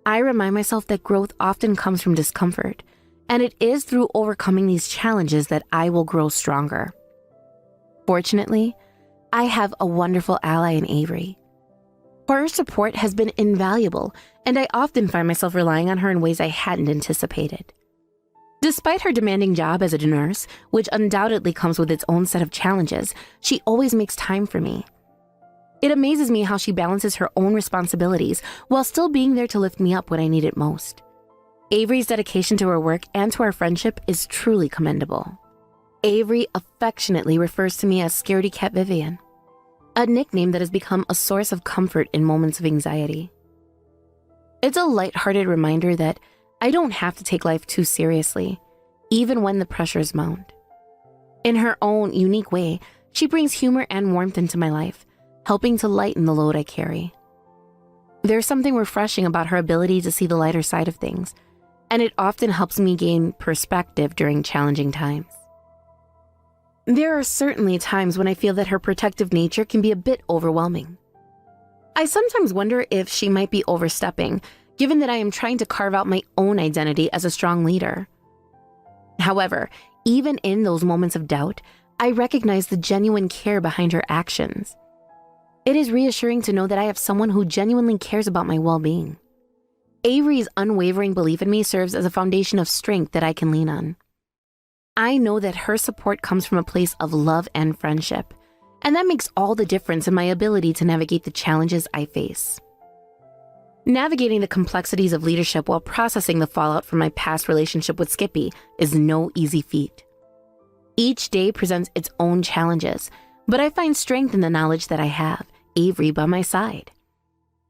I remind myself that growth often comes from discomfort, and it is through overcoming these challenges that I will grow stronger. Fortunately, I have a wonderful ally in Avery. Her support has been invaluable, and I often find myself relying on her in ways I hadn't anticipated. Despite her demanding job as a nurse, which undoubtedly comes with its own set of challenges, she always makes time for me. It amazes me how she balances her own responsibilities while still being there to lift me up when I need it most. Avery's dedication to her work and to our friendship is truly commendable. Avery affectionately refers to me as Scaredy Cat Vivian, a nickname that has become a source of comfort in moments of anxiety. It's a lighthearted reminder that I don't have to take life too seriously, even when the pressures mount. In her own unique way, she brings humor and warmth into my life, helping to lighten the load I carry. There's something refreshing about her ability to see the lighter side of things, and it often helps me gain perspective during challenging times. There are certainly times when I feel that her protective nature can be a bit overwhelming. I sometimes wonder if she might be overstepping, given that I am trying to carve out my own identity as a strong leader. However, even in those moments of doubt, I recognize the genuine care behind her actions. It is reassuring to know that I have someone who genuinely cares about my well-being. Avery's unwavering belief in me serves as a foundation of strength that I can lean on. I know that her support comes from a place of love and friendship, and that makes all the difference in my ability to navigate the challenges I face. Navigating the complexities of leadership while processing the fallout from my past relationship with Skippy is no easy feat. Each day presents its own challenges, but I find strength in the knowledge that I have Avery by my side.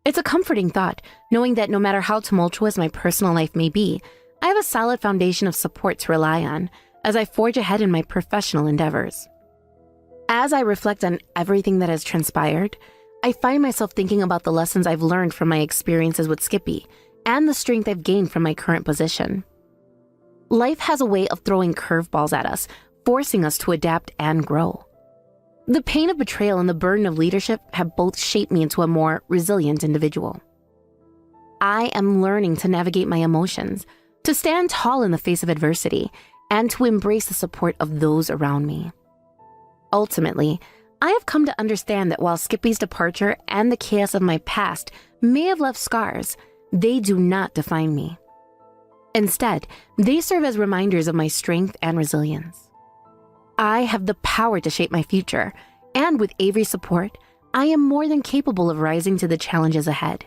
It's a comforting thought, knowing that no matter how tumultuous my personal life may be, I have a solid foundation of support to rely on as I forge ahead in my professional endeavors. As I reflect on everything that has transpired, I find myself thinking about the lessons I've learned from my experiences with Skippy and the strength I've gained from my current position. Life has a way of throwing curveballs at us, forcing us to adapt and grow. The pain of betrayal and the burden of leadership have both shaped me into a more resilient individual. I am learning to navigate my emotions, to stand tall in the face of adversity, and to embrace the support of those around me. Ultimately, I have come to understand that while Skippy's departure and the chaos of my past may have left scars, they do not define me. Instead, they serve as reminders of my strength and resilience. I have the power to shape my future, and with Avery's support, I am more than capable of rising to the challenges ahead.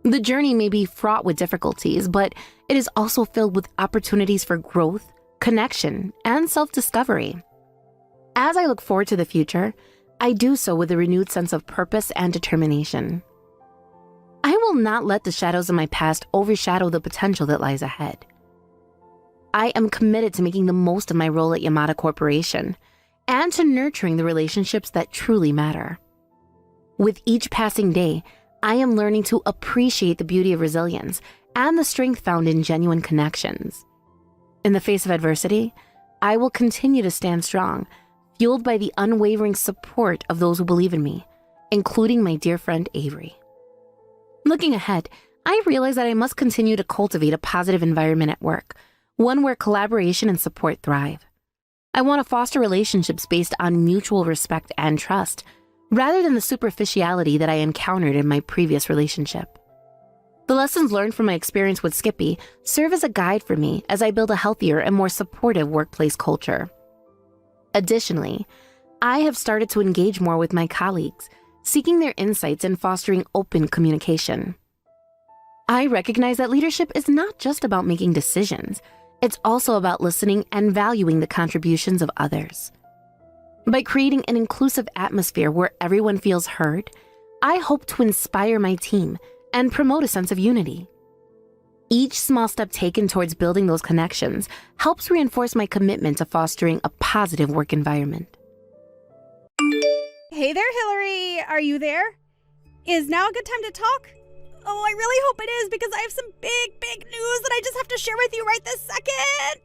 The journey may be fraught with difficulties, but it is also filled with opportunities for growth, connection, and self-discovery. As I look forward to the future, I do so with a renewed sense of purpose and determination. I will not let the shadows of my past overshadow the potential that lies ahead. I am committed to making the most of my role at Yamada Corporation and to nurturing the relationships that truly matter. With each passing day, I am learning to appreciate the beauty of resilience and the strength found in genuine connections. In the face of adversity, I will continue to stand strong, fueled by the unwavering support of those who believe in me, including my dear friend Avery. Looking ahead, I realize that I must continue to cultivate a positive environment at work, one where collaboration and support thrive. I want to foster relationships based on mutual respect and trust, rather than the superficiality that I encountered in my previous relationship. The lessons learned from my experience with Skippy serve as a guide for me as I build a healthier and more supportive workplace culture. Additionally, I have started to engage more with my colleagues, seeking their insights and fostering open communication. I recognize that leadership is not just about making decisions, it's also about listening and valuing the contributions of others. By creating an inclusive atmosphere where everyone feels heard, I hope to inspire my team and promote a sense of unity. Each small step taken towards building those connections helps reinforce my commitment to fostering a positive work environment. Hey there, Hillary. Are you there? Is now a good time to talk? Oh, I really hope it is, because I have some big news that I just have to share with you right this second.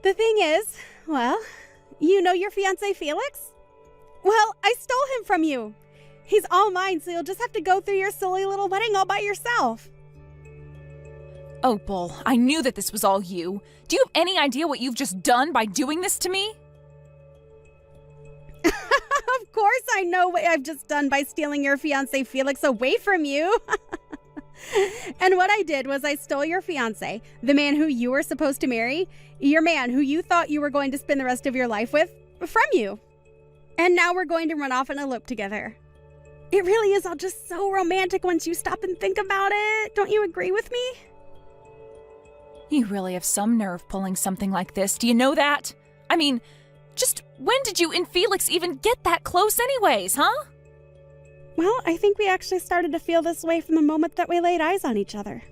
The thing is, well, you know your fiancé Felix? Well, I stole him from you. He's all mine, so you'll just have to go through your silly little wedding all by yourself. Opal, I knew that this was all you. Do you have any idea what you've just done by doing this to me? Of course I know what I've just done by stealing your fiancé Felix away from you. And what I did was I stole your fiancé, the man who you were supposed to marry, your man who you thought you were going to spend the rest of your life with, from you. And now we're going to run off and elope together. It really is all just so romantic once you stop and think about it. Don't you agree with me? You really have some nerve pulling something like this. Do you know that? I mean, just when did you and Felix even get that close anyways, huh? Well, I think we actually started to feel this way from the moment that we laid eyes on each other.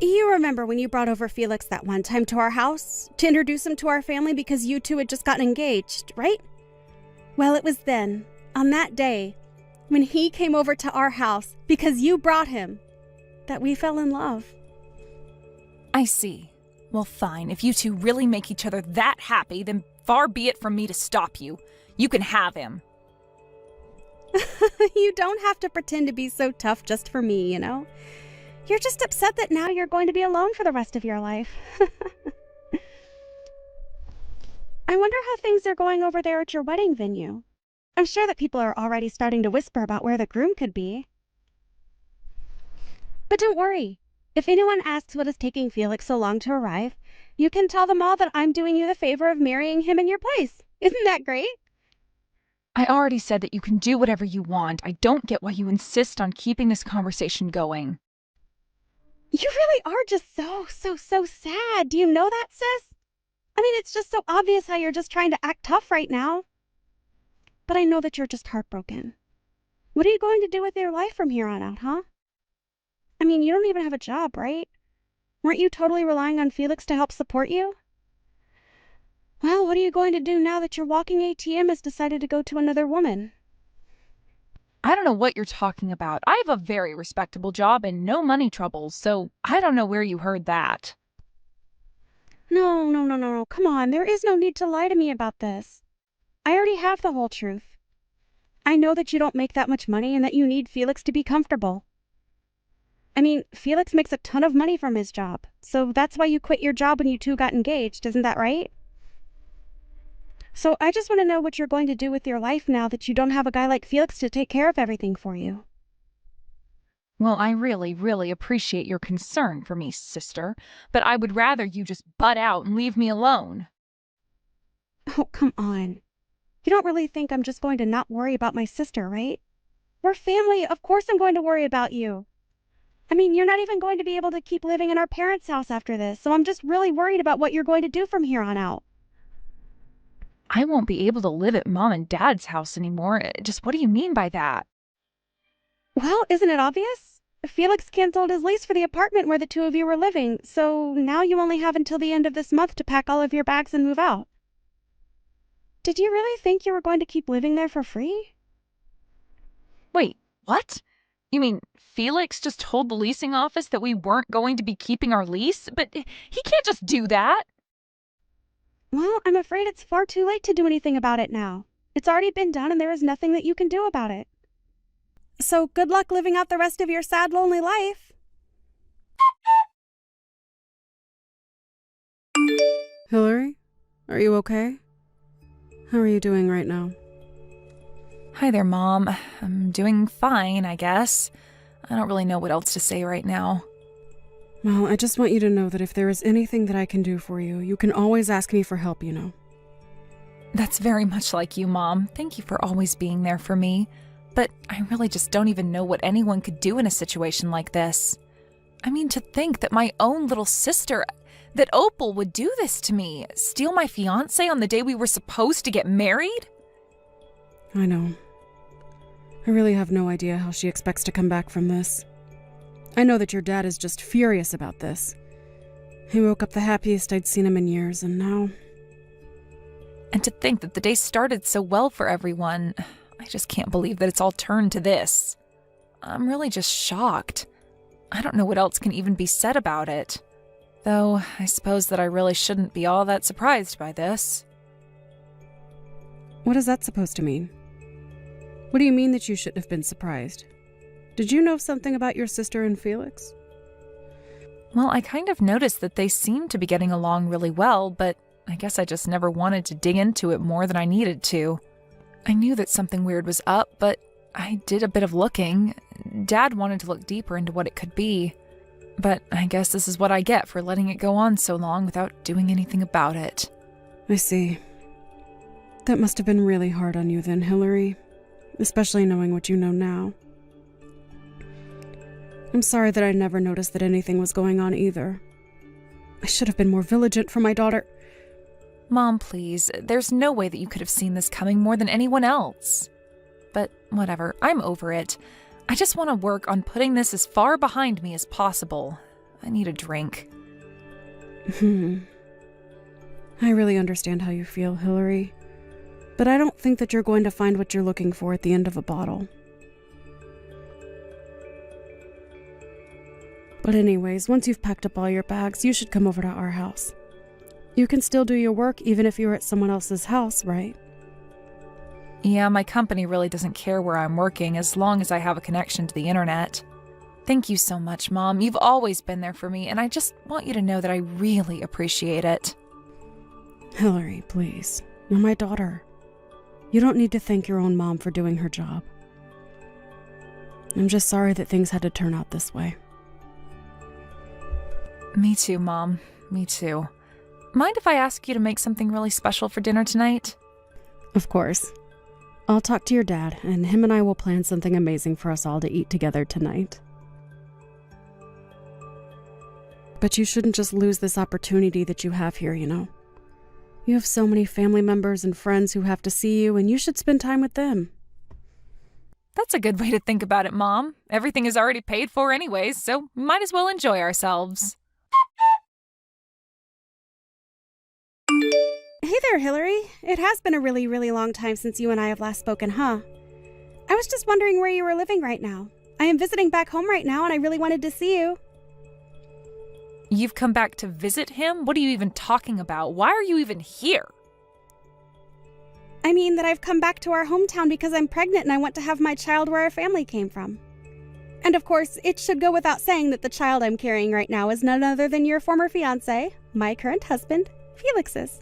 You remember when you brought over Felix that one time to our house to introduce him to our family because you two had just gotten engaged, right? Well, it was then, on that day, when he came over to our house because you brought him, that we fell in love. I see. Well, fine. If you two really make each other that happy, then far be it from me to stop you. You can have him. You don't have to pretend to be so tough just for me, you know? You're just upset that now you're going to be alone for the rest of your life. I wonder how things are going over there at your wedding venue. I'm sure that people are already starting to whisper about where the groom could be. But don't worry. If anyone asks what is taking Felix so long to arrive, you can tell them all that I'm doing you the favor of marrying him in your place. Isn't that great? I already said that you can do whatever you want. I don't get why you insist on keeping this conversation going. You really are just so sad. Do you know that, sis? I mean, it's just so obvious how you're just trying to act tough right now. But I know that you're just heartbroken. What are you going to do with your life from here on out, huh? I mean, you don't even have a job, right? Weren't you totally relying on Felix to help support you? Well, what are you going to do now that your walking ATM has decided to go to another woman? I don't know what you're talking about. I have a very respectable job and no money troubles, so I don't know where you heard that. No. Come on, there is no need to lie to me about this. I already have the whole truth. I know that you don't make that much money and that you need Felix to be comfortable. I mean, Felix makes a ton of money from his job, so that's why you quit your job when you two got engaged, isn't that right? So I just want to know what you're going to do with your life now that you don't have a guy like Felix to take care of everything for you. Well, I really appreciate your concern for me, sister, but I would rather you just butt out and leave me alone. Oh, come on. You don't really think I'm just going to not worry about my sister, right? We're family. Of course I'm going to worry about you. I mean, you're not even going to be able to keep living in our parents' house after this, so I'm just really worried about what you're going to do from here on out. I won't be able to live at Mom and Dad's house anymore. Just what do you mean by that? Well, isn't it obvious? Felix canceled his lease for the apartment where the two of you were living, so now you only have until the end of this month to pack all of your bags and move out. Did you really think you were going to keep living there for free? Wait, what? You mean Felix just told the leasing office that we weren't going to be keeping our lease? But he can't just do that. Well, I'm afraid it's far too late to do anything about it now. It's already been done and there is nothing that you can do about it. So good luck living out the rest of your sad, lonely life. Hillary, are you okay? How are you doing right now? Hi there, Mom. I'm doing fine, I guess. I don't really know what else to say right now. Well, I just want you to know that if there is anything that I can do for you, you can always ask me for help, you know. That's very much like you, Mom. Thank you for always being there for me. But I really just don't even know what anyone could do in a situation like this. I mean, to think that my own little sister, that Opal would do this to me, steal my fiancé on the day we were supposed to get married? I know. I really have no idea how she expects to come back from this. I know that your dad is just furious about this. He woke up the happiest I'd seen him in years, and now... And to think that the day started so well for everyone, I just can't believe that it's all turned to this. I'm really just shocked. I don't know what else can even be said about it. Though, I suppose that I really shouldn't be all that surprised by this. What is that supposed to mean? What do you mean that you shouldn't have been surprised? Did you know something about your sister and Felix? Well, I kind of noticed that they seemed to be getting along really well, but I guess I just never wanted to dig into it more than I needed to. I knew that something weird was up, but I did a bit of looking. Dad wanted to look deeper into what it could be. But I guess this is what I get for letting it go on so long without doing anything about it. I see. That must have been really hard on you then, Hillary. Especially knowing what you know now. I'm sorry that I never noticed that anything was going on either. I should have been more vigilant for my daughter. Mom, please. There's no way that you could have seen this coming more than anyone else. But whatever, I'm over it. I just want to work on putting this as far behind me as possible. I need a drink. I really understand how you feel, Hillary. But I don't think that you're going to find what you're looking for at the end of a bottle. But anyways, once you've packed up all your bags, you should come over to our house. You can still do your work even if you're at someone else's house, right? Yeah, my company really doesn't care where I'm working as long as I have a connection to the internet. Thank you so much, Mom. You've always been there for me, and I just want you to know that I really appreciate it. Hillary, please. You're my daughter. You don't need to thank your own mom for doing her job. I'm just sorry that things had to turn out this way. Me too, Mom. Me too. Mind if I ask you to make something really special for dinner tonight? Of course. I'll talk to your dad, and him and I will plan something amazing for us all to eat together tonight. But you shouldn't just lose this opportunity that you have here, you know. You have so many family members and friends who have to see you, and you should spend time with them. That's a good way to think about it, Mom. Everything is already paid for anyways, so we might as well enjoy ourselves. Hey there, Hillary. It has been a really, really long time since you and I have last spoken, huh? I was just wondering where you were living right now. I am visiting back home right now, and I really wanted to see you. You've come back to visit him? What are you even talking about? Why are you even here? I mean that I've come back to our hometown because I'm pregnant and I want to have my child where our family came from. And of course, it should go without saying that the child I'm carrying right now is none other than your former fiancé, my current husband, Felix's.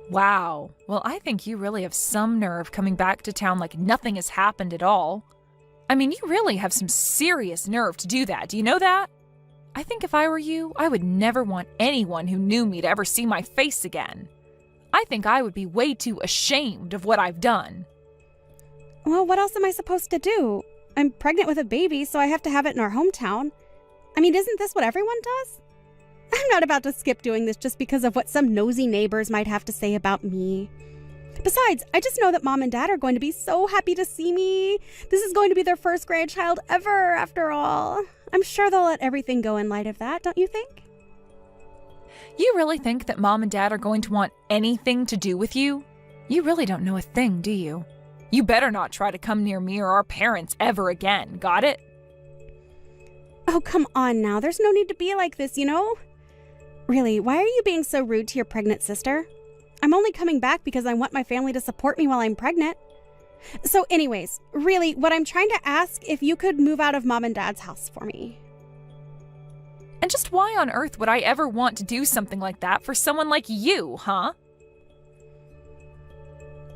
Wow. Well, I think you really have some nerve coming back to town like nothing has happened at all. I mean, you really have some serious nerve to do that. Do you know that? I think if I were you, I would never want anyone who knew me to ever see my face again. I think I would be way too ashamed of what I've done. Well, what else am I supposed to do? I'm pregnant with a baby, so I have to have it in our hometown. I mean, isn't this what everyone does? I'm not about to skip doing this just because of what some nosy neighbors might have to say about me. Besides, I just know that Mom and Dad are going to be so happy to see me. This is going to be their first grandchild ever, after all. I'm sure they'll let everything go in light of that, don't you think? You really think that Mom and Dad are going to want anything to do with you? You really don't know a thing, do you? You better not try to come near me or our parents ever again, got it? Oh, come on now. There's no need to be like this, you know? Really, why are you being so rude to your pregnant sister? I'm only coming back because I want my family to support me while I'm pregnant. So anyways, really, what I'm trying to ask if you could move out of Mom and Dad's house for me. And just why on earth would I ever want to do something like that for someone like you, huh?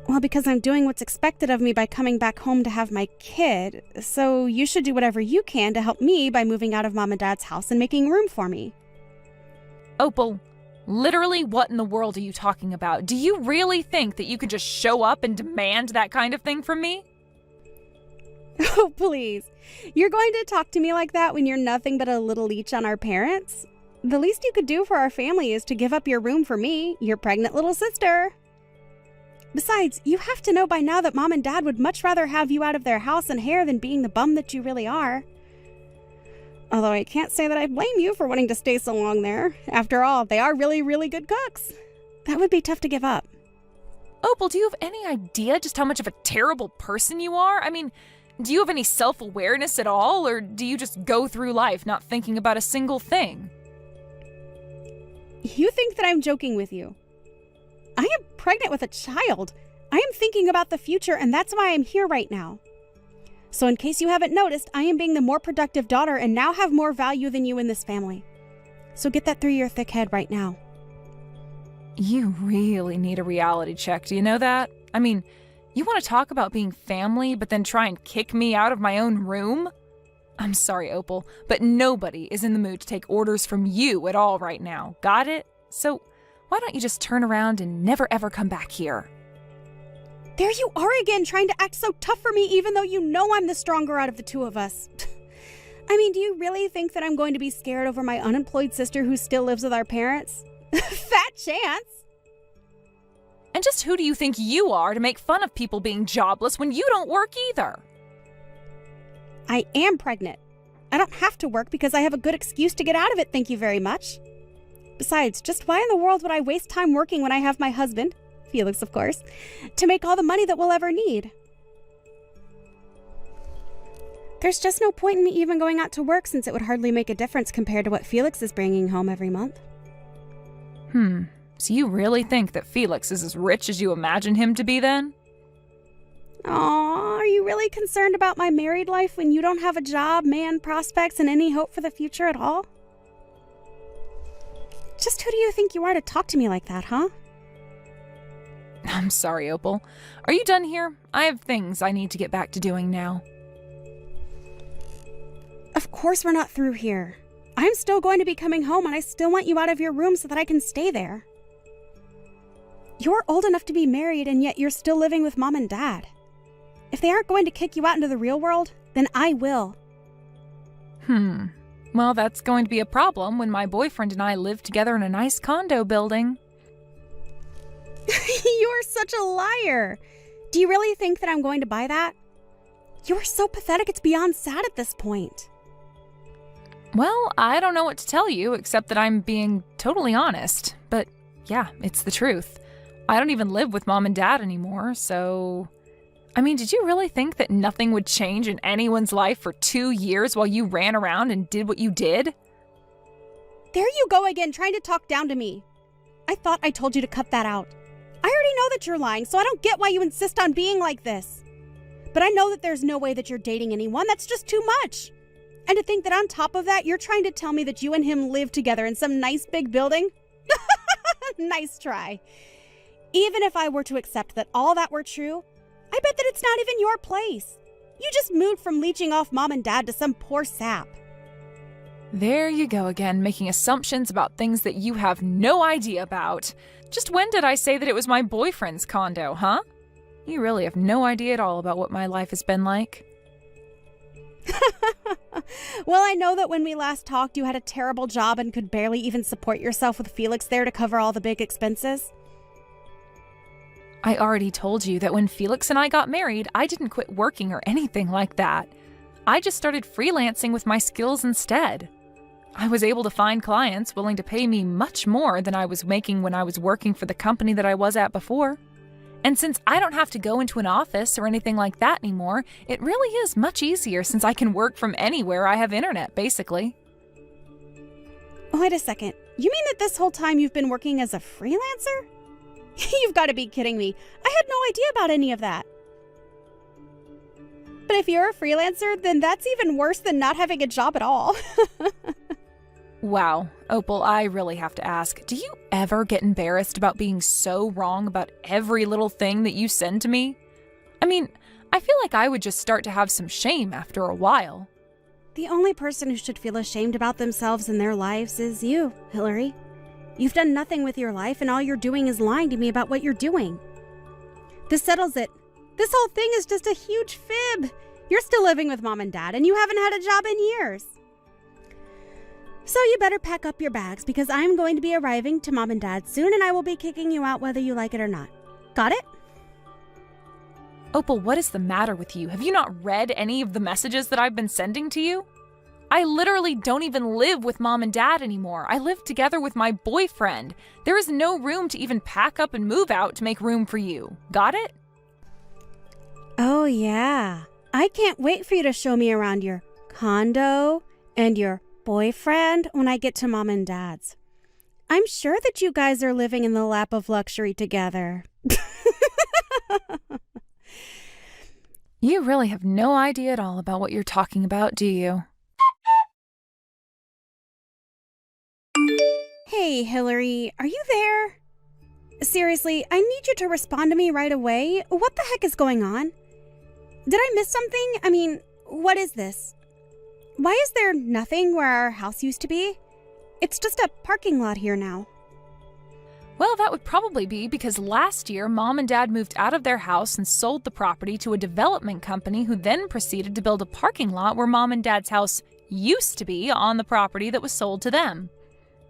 Well, because I'm doing what's expected of me by coming back home to have my kid. So you should do whatever you can to help me by moving out of Mom and Dad's house and making room for me. Opal, literally what in the world are you talking about? Do you really think that you could just show up and demand that kind of thing from me? Oh, please. You're going to talk to me like that when you're nothing but a little leech on our parents? The least you could do for our family is to give up your room for me, your pregnant little sister. Besides, you have to know by now that Mom and Dad would much rather have you out of their house and hair than being the bum that you really are. Although I can't say that I blame you for wanting to stay so long there. After all, they are really, really good cooks. That would be tough to give up. Opal, do you have any idea just how much of a terrible person you are? I mean, do you have any self-awareness at all, or do you just go through life not thinking about a single thing? You think that I'm joking with you. I am pregnant with a child. I am thinking about the future, and that's why I'm here right now. So in case you haven't noticed, I am being the more productive daughter and now have more value than you in this family. So get that through your thick head right now. You really need a reality check, do you know that? I mean, you want to talk about being family, but then try and kick me out of my own room? I'm sorry, Opal, but nobody is in the mood to take orders from you at all right now. Got it? So why don't you just turn around and never ever come back here? There you are again, trying to act so tough for me even though you know I'm the stronger out of the two of us. I mean, do you really think that I'm going to be scared over my unemployed sister who still lives with our parents? Fat chance! And just who do you think you are to make fun of people being jobless when you don't work either? I am pregnant. I don't have to work because I have a good excuse to get out of it, thank you very much. Besides, just why in the world would I waste time working when I have my husband, Felix of course, to make all the money that we'll ever need? There's just no point in me even going out to work since it would hardly make a difference compared to what Felix is bringing home every month. So you really think that Felix is as rich as you imagine him to be then? Aw, are you really concerned about my married life when you don't have a job, man, prospects, and any hope for the future at all? Just who do you think you are to talk to me like that, huh? I'm sorry, Opal. Are you done here? I have things I need to get back to doing now. Of course we're not through here. I'm still going to be coming home and I still want you out of your room so that I can stay there. You're old enough to be married and yet you're still living with Mom and Dad. If they aren't going to kick you out into the real world, then I will. Well, that's going to be a problem when my boyfriend and I live together in a nice condo building. You're such a liar. Do you really think that I'm going to buy that? You're so pathetic it's beyond sad at this point. Well, I don't know what to tell you except that I'm being totally honest. But yeah, it's the truth. I don't even live with Mom and Dad anymore, so... I mean, did you really think that nothing would change in anyone's life for 2 years while you ran around and did what you did? There you go again, trying to talk down to me. I thought I told you to cut that out. I already know that you're lying, so I don't get why you insist on being like this. But I know that there's no way that you're dating anyone. That's just too much. And to think that on top of that, you're trying to tell me that you and him live together in some nice big building? Nice try. Even if I were to accept that all that were true, I bet that it's not even your place. You just moved from leeching off Mom and Dad to some poor sap. There you go again, making assumptions about things that you have no idea about. Just when did I say that it was my boyfriend's condo, huh? You really have no idea at all about what my life has been like. Well, I know that when we last talked, you had a terrible job and could barely even support yourself with Felix there to cover all the big expenses. I already told you that when Felix and I got married, I didn't quit working or anything like that. I just started freelancing with my skills instead. I was able to find clients willing to pay me much more than I was making when I was working for the company that I was at before. And since I don't have to go into an office or anything like that anymore, it really is much easier since I can work from anywhere I have internet, basically. Wait a second. You mean that this whole time you've been working as a freelancer? You've got to be kidding me. I had no idea about any of that. But if you're a freelancer, then that's even worse than not having a job at all. Wow, Opal, I really have to ask, do you ever get embarrassed about being so wrong about every little thing that you send to me? I mean, I feel like I would just start to have some shame after a while. The only person who should feel ashamed about themselves and their lives is you, Hillary. You've done nothing with your life, and all you're doing is lying to me about what you're doing. This settles it. This whole thing is just a huge fib. You're still living with Mom and Dad, and you haven't had a job in years. So you better pack up your bags, because I'm going to be arriving to Mom and Dad soon, and I will be kicking you out whether you like it or not. Got it? Opal, what is the matter with you? Have you not read any of the messages that I've been sending to you? I literally don't even live with mom and dad anymore. I live together with my boyfriend. There is no room to even pack up and move out to make room for you. Got it? Oh, yeah. I can't wait for you to show me around your condo and your boyfriend when I get to mom and dad's. I'm sure that you guys are living in the lap of luxury together. You really have no idea at all about what you're talking about, do you? Hey, Hillary, are you there? Seriously, I need you to respond to me right away. What the heck is going on? Did I miss something? I mean, what is this? Why is there nothing where our house used to be? It's just a parking lot here now. Well, that would probably be because last year, Mom and Dad moved out of their house and sold the property to a development company who then proceeded to build a parking lot where Mom and Dad's house used to be on the property that was sold to them.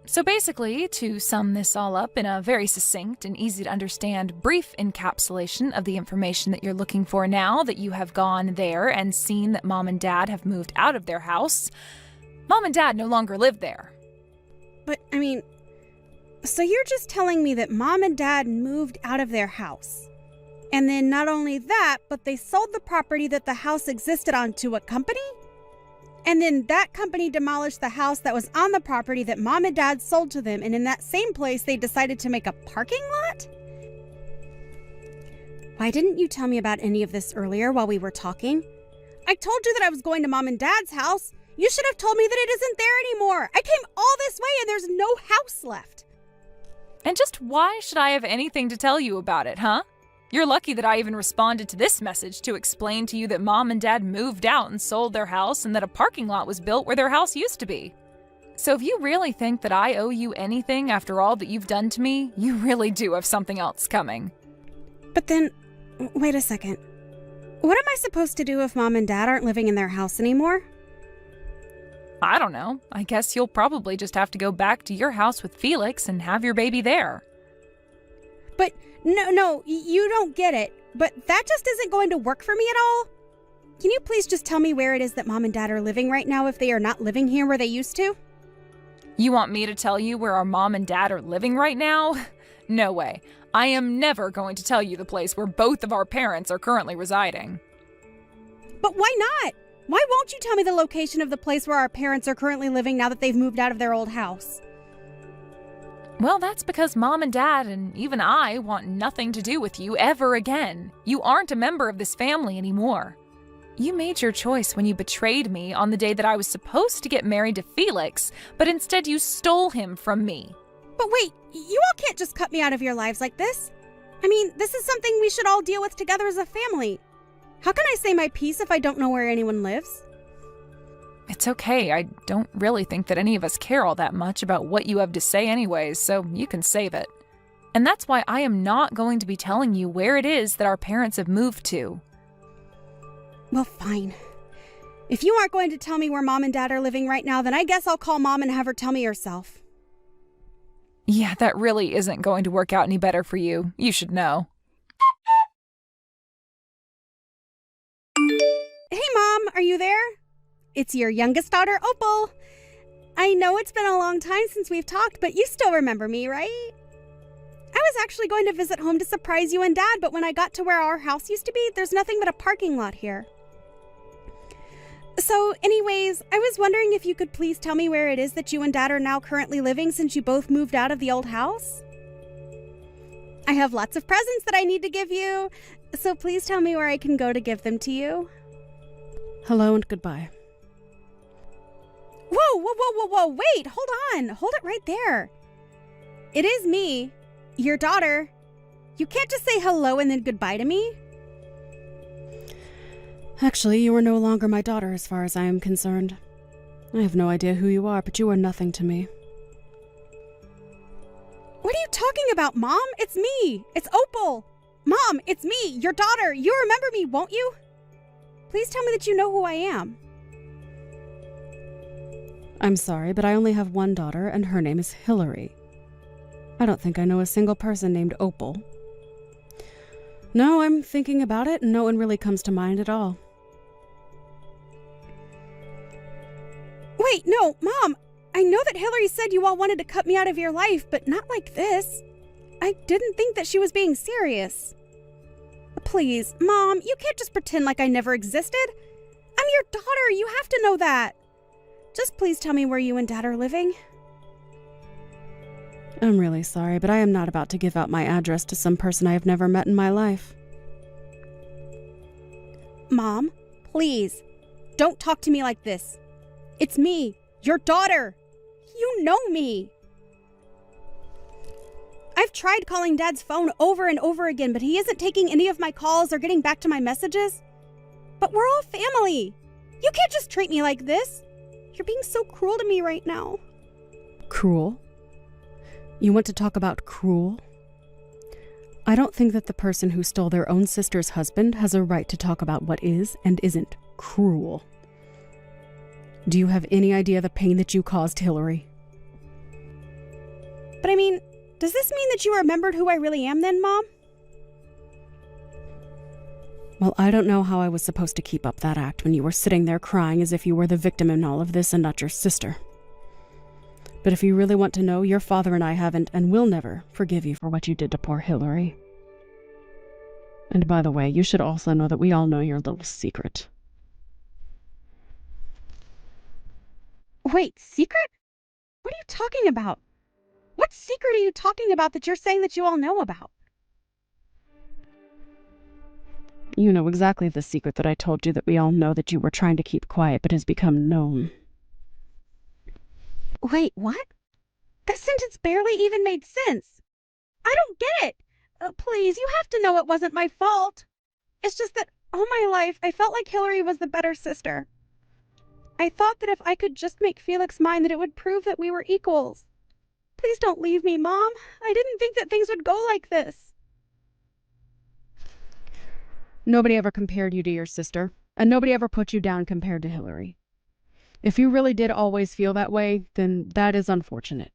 So basically, to sum this all up in a very succinct and easy to understand brief encapsulation of the information that you're looking for now that you have gone there and seen that Mom and Dad have moved out of their house, Mom and Dad no longer live there. But, I mean, so you're just telling me that Mom and Dad moved out of their house. And then not only that, but they sold the property that the house existed on to a company? And then that company demolished the house that was on the property that Mom and Dad sold to them, and in that same place they decided to make a parking lot? Why didn't you tell me about any of this earlier while we were talking? I told you that I was going to Mom and Dad's house. You should have told me that it isn't there anymore. I came all this way and there's no house left. And just why should I have anything to tell you about it, huh? You're lucky that I even responded to this message to explain to you that Mom and Dad moved out and sold their house and that a parking lot was built where their house used to be. So if you really think that I owe you anything after all that you've done to me, you really do have something else coming. But then, wait a second. What am I supposed to do if Mom and Dad aren't living in their house anymore? I don't know. I guess you'll probably just have to go back to your house with Felix and have your baby there. But no, you don't get it. But that just isn't going to work for me at all. Can you please just tell me where it is that Mom and Dad are living right now if they are not living here where they used to? You want me to tell you where our mom and dad are living right now? No way. I am never going to tell you the place where both of our parents are currently residing. But why not? Why won't you tell me the location of the place where our parents are currently living now that they've moved out of their old house? Well, that's because Mom and Dad and even I want nothing to do with you ever again. You aren't a member of this family anymore. You made your choice when you betrayed me on the day that I was supposed to get married to Felix, but instead you stole him from me. But wait, you all can't just cut me out of your lives like this. I mean, this is something we should all deal with together as a family. How can I say my piece if I don't know where anyone lives? It's okay. I don't really think that any of us care all that much about what you have to say anyways, so you can save it. And that's why I am not going to be telling you where it is that our parents have moved to. Well, fine. If you aren't going to tell me where Mom and Dad are living right now, then I guess I'll call Mom and have her tell me herself. Yeah, that really isn't going to work out any better for you. You should know. Hey, Mom, are you there? It's your youngest daughter, Opal. I know it's been a long time since we've talked, but you still remember me, right? I was actually going to visit home to surprise you and Dad, but when I got to where our house used to be, there's nothing but a parking lot here. So, anyways, I was wondering if you could please tell me where it is that you and Dad are now currently living since you both moved out of the old house? I have lots of presents that I need to give you, so please tell me where I can go to give them to you. Hello and goodbye. Whoa, wait, hold on. Hold it right there. It is me, your daughter. You can't just say hello and then goodbye to me. Actually, you are no longer my daughter as far as I am concerned. I have no idea who you are, but you are nothing to me. What are you talking about, Mom? It's me. It's Opal. Mom, it's me, your daughter. You remember me, won't you? Please tell me that you know who I am. I'm sorry, but I only have one daughter, and her name is Hillary. I don't think I know a single person named Opal. No, I'm thinking about it, and no one really comes to mind at all. Wait, no, Mom. I know that Hillary said you all wanted to cut me out of your life, but not like this. I didn't think that she was being serious. Please, Mom, you can't just pretend like I never existed. I'm your daughter. You have to know that. Just please tell me where you and Dad are living. I'm really sorry, but I am not about to give out my address to some person I have never met in my life. Mom, please, don't talk to me like this. It's me, your daughter. You know me. I've tried calling Dad's phone over and over again, but he isn't taking any of my calls or getting back to my messages. But we're all family. You can't just treat me like this. You're being so cruel to me right now. Cruel? You want to talk about cruel? I don't think that the person who stole their own sister's husband has a right to talk about what is and isn't cruel. Do you have any idea the pain that you caused Hillary? But I mean, does this mean that you remembered who I really am then, Mom? Well, I don't know how I was supposed to keep up that act when you were sitting there crying as if you were the victim in all of this and not your sister. But if you really want to know, your father and I haven't and will never forgive you for what you did to poor Hillary. And by the way, you should also know that we all know your little secret. Wait, secret? What are you talking about? What secret are you talking about that you're saying that you all know about? You know exactly the secret that I told you that we all know that you were trying to keep quiet but has become known. Wait, what? That sentence barely even made sense. I don't get it. Please, you have to know it wasn't my fault. It's just that all my life I felt like Hillary was the better sister. I thought that if I could just make Felix mine that it would prove that we were equals. Please don't leave me, Mom. I didn't think that things would go like this. Nobody ever compared you to your sister, and nobody ever put you down compared to Hillary. If you really did always feel that way, then that is unfortunate.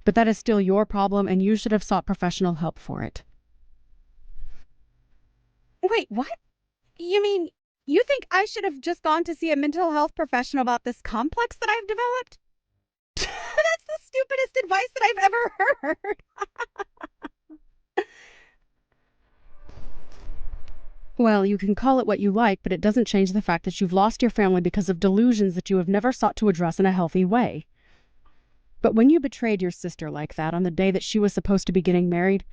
But that is still your problem, and you should have sought professional help for it. Wait, what? You mean, you think I should have just gone to see a mental health professional about this complex that I've developed? That's the stupidest advice that I've ever heard. Well, you can call it what you like, but it doesn't change the fact that you've lost your family because of delusions that you have never sought to address in a healthy way. But when you betrayed your sister like that on the day that she was supposed to be getting married,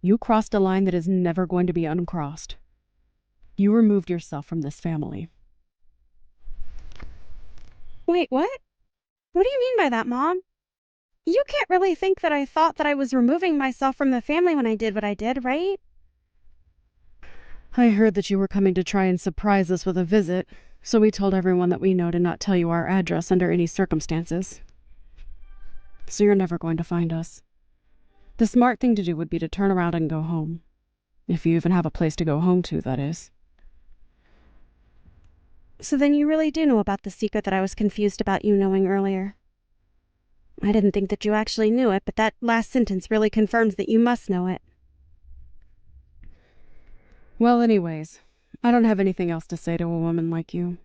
you crossed a line that is never going to be uncrossed. You removed yourself from this family. Wait, what? What do you mean by that, Mom? You can't really think that I thought that I was removing myself from the family when I did what I did, right? I heard that you were coming to try and surprise us with a visit, so we told everyone that we know to not tell you our address under any circumstances. So you're never going to find us. The smart thing to do would be to turn around and go home. If you even have a place to go home to, that is. So then you really do know about the secret that I was confused about you knowing earlier. I didn't think that you actually knew it, but that last sentence really confirms that you must know it. Well, anyways, I don't have anything else to say to a woman like you.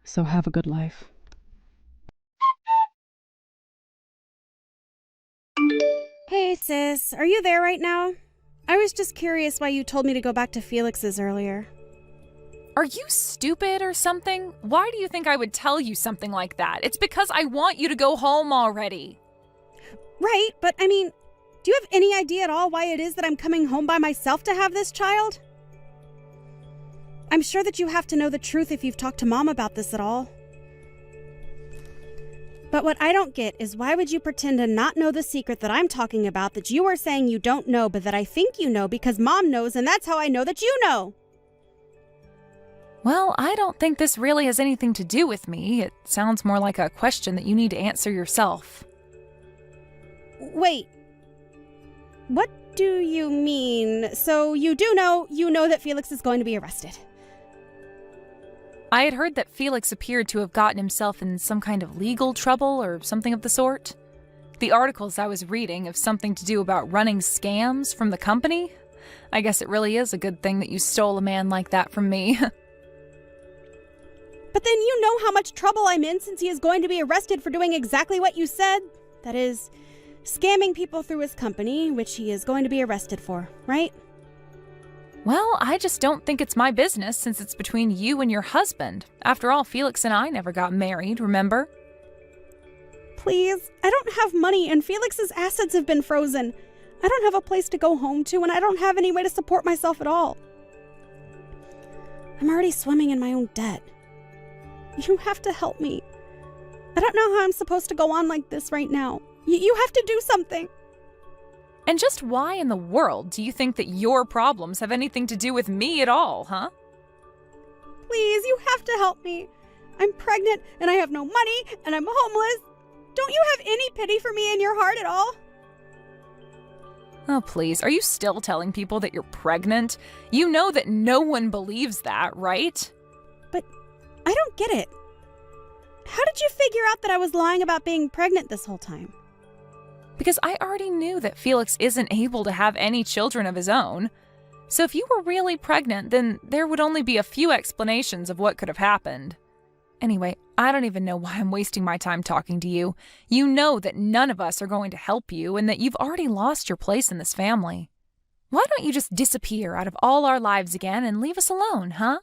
So have a good life. Hey, sis, are you there right now? I was just curious why you told me to go back to Felix's earlier. Are you stupid or something? Why do you think I would tell you something like that? It's because I want you to go home already. Right, but I mean, do you have any idea at all why it is that I'm coming home by myself to have this child? I'm sure that you have to know the truth if you've talked to Mom about this at all. But what I don't get is why would you pretend to not know the secret that I'm talking about that you are saying you don't know but that I think you know because Mom knows and that's how I know that you know? Well, I don't think this really has anything to do with me. It sounds more like a question that you need to answer yourself. Wait. What do you mean? So you know that Felix is going to be arrested? I had heard that Felix appeared to have gotten himself in some kind of legal trouble or something of the sort. The articles I was reading have something to do about running scams from the company. I guess it really is a good thing that you stole a man like that from me. But then you know how much trouble I'm in since he is going to be arrested for doing exactly what you said. That is, scamming people through his company, which he is going to be arrested for, right? Well, I just don't think it's my business since it's between you and your husband. After all, Felix and I never got married, remember? Please, I don't have money and Felix's assets have been frozen. I don't have a place to go home to and I don't have any way to support myself at all. I'm already swimming in my own debt. You have to help me. I don't know how I'm supposed to go on like this right now. You have to do something. And just why in the world do you think that your problems have anything to do with me at all, huh? Please, you have to help me. I'm pregnant and I have no money and I'm homeless. Don't you have any pity for me in your heart at all? Oh, please, are you still telling people that you're pregnant? You know that no one believes that, right? But I don't get it. How did you figure out that I was lying about being pregnant this whole time? Because I already knew that Felix isn't able to have any children of his own. So if you were really pregnant, then there would only be a few explanations of what could have happened. Anyway, I don't even know why I'm wasting my time talking to you. You know that none of us are going to help you and that you've already lost your place in this family. Why don't you just disappear out of all our lives again and leave us alone, huh?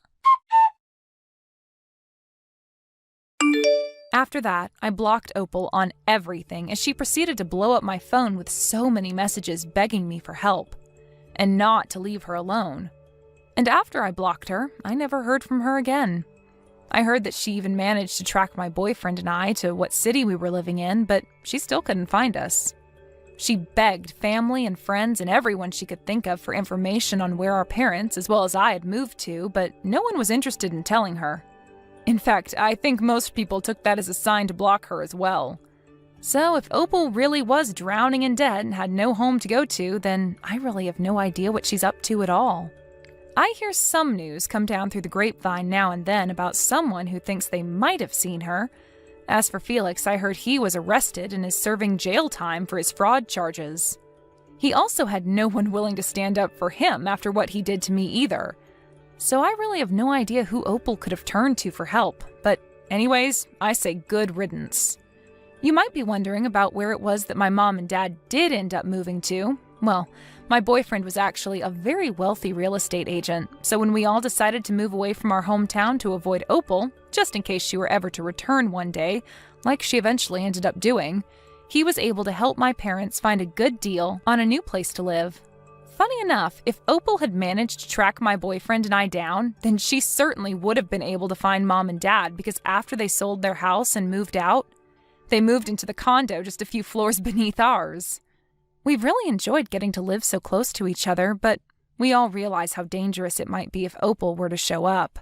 After that, I blocked Opal on everything as she proceeded to blow up my phone with so many messages begging me for help and not to leave her alone. And after I blocked her, I never heard from her again. I heard that she even managed to track my boyfriend and I to what city we were living in, but she still couldn't find us. She begged family and friends and everyone she could think of for information on where our parents, as well as I, had moved to, but no one was interested in telling her. In fact, I think most people took that as a sign to block her as well. So if Opal really was drowning in debt and had no home to go to, then I really have no idea what she's up to at all. I hear some news come down through the grapevine now and then about someone who thinks they might have seen her. As for Felix, I heard he was arrested and is serving jail time for his fraud charges. He also had no one willing to stand up for him after what he did to me either. So I really have no idea who Opal could have turned to for help, but anyways, I say good riddance. You might be wondering about where it was that my mom and dad did end up moving to. Well, my boyfriend was actually a very wealthy real estate agent, so when we all decided to move away from our hometown to avoid Opal, just in case she were ever to return one day, like she eventually ended up doing, he was able to help my parents find a good deal on a new place to live. Funny enough, if Opal had managed to track my boyfriend and I down, then she certainly would have been able to find Mom and Dad because after they sold their house and moved out, they moved into the condo just a few floors beneath ours. We've really enjoyed getting to live so close to each other, but we all realize how dangerous it might be if Opal were to show up.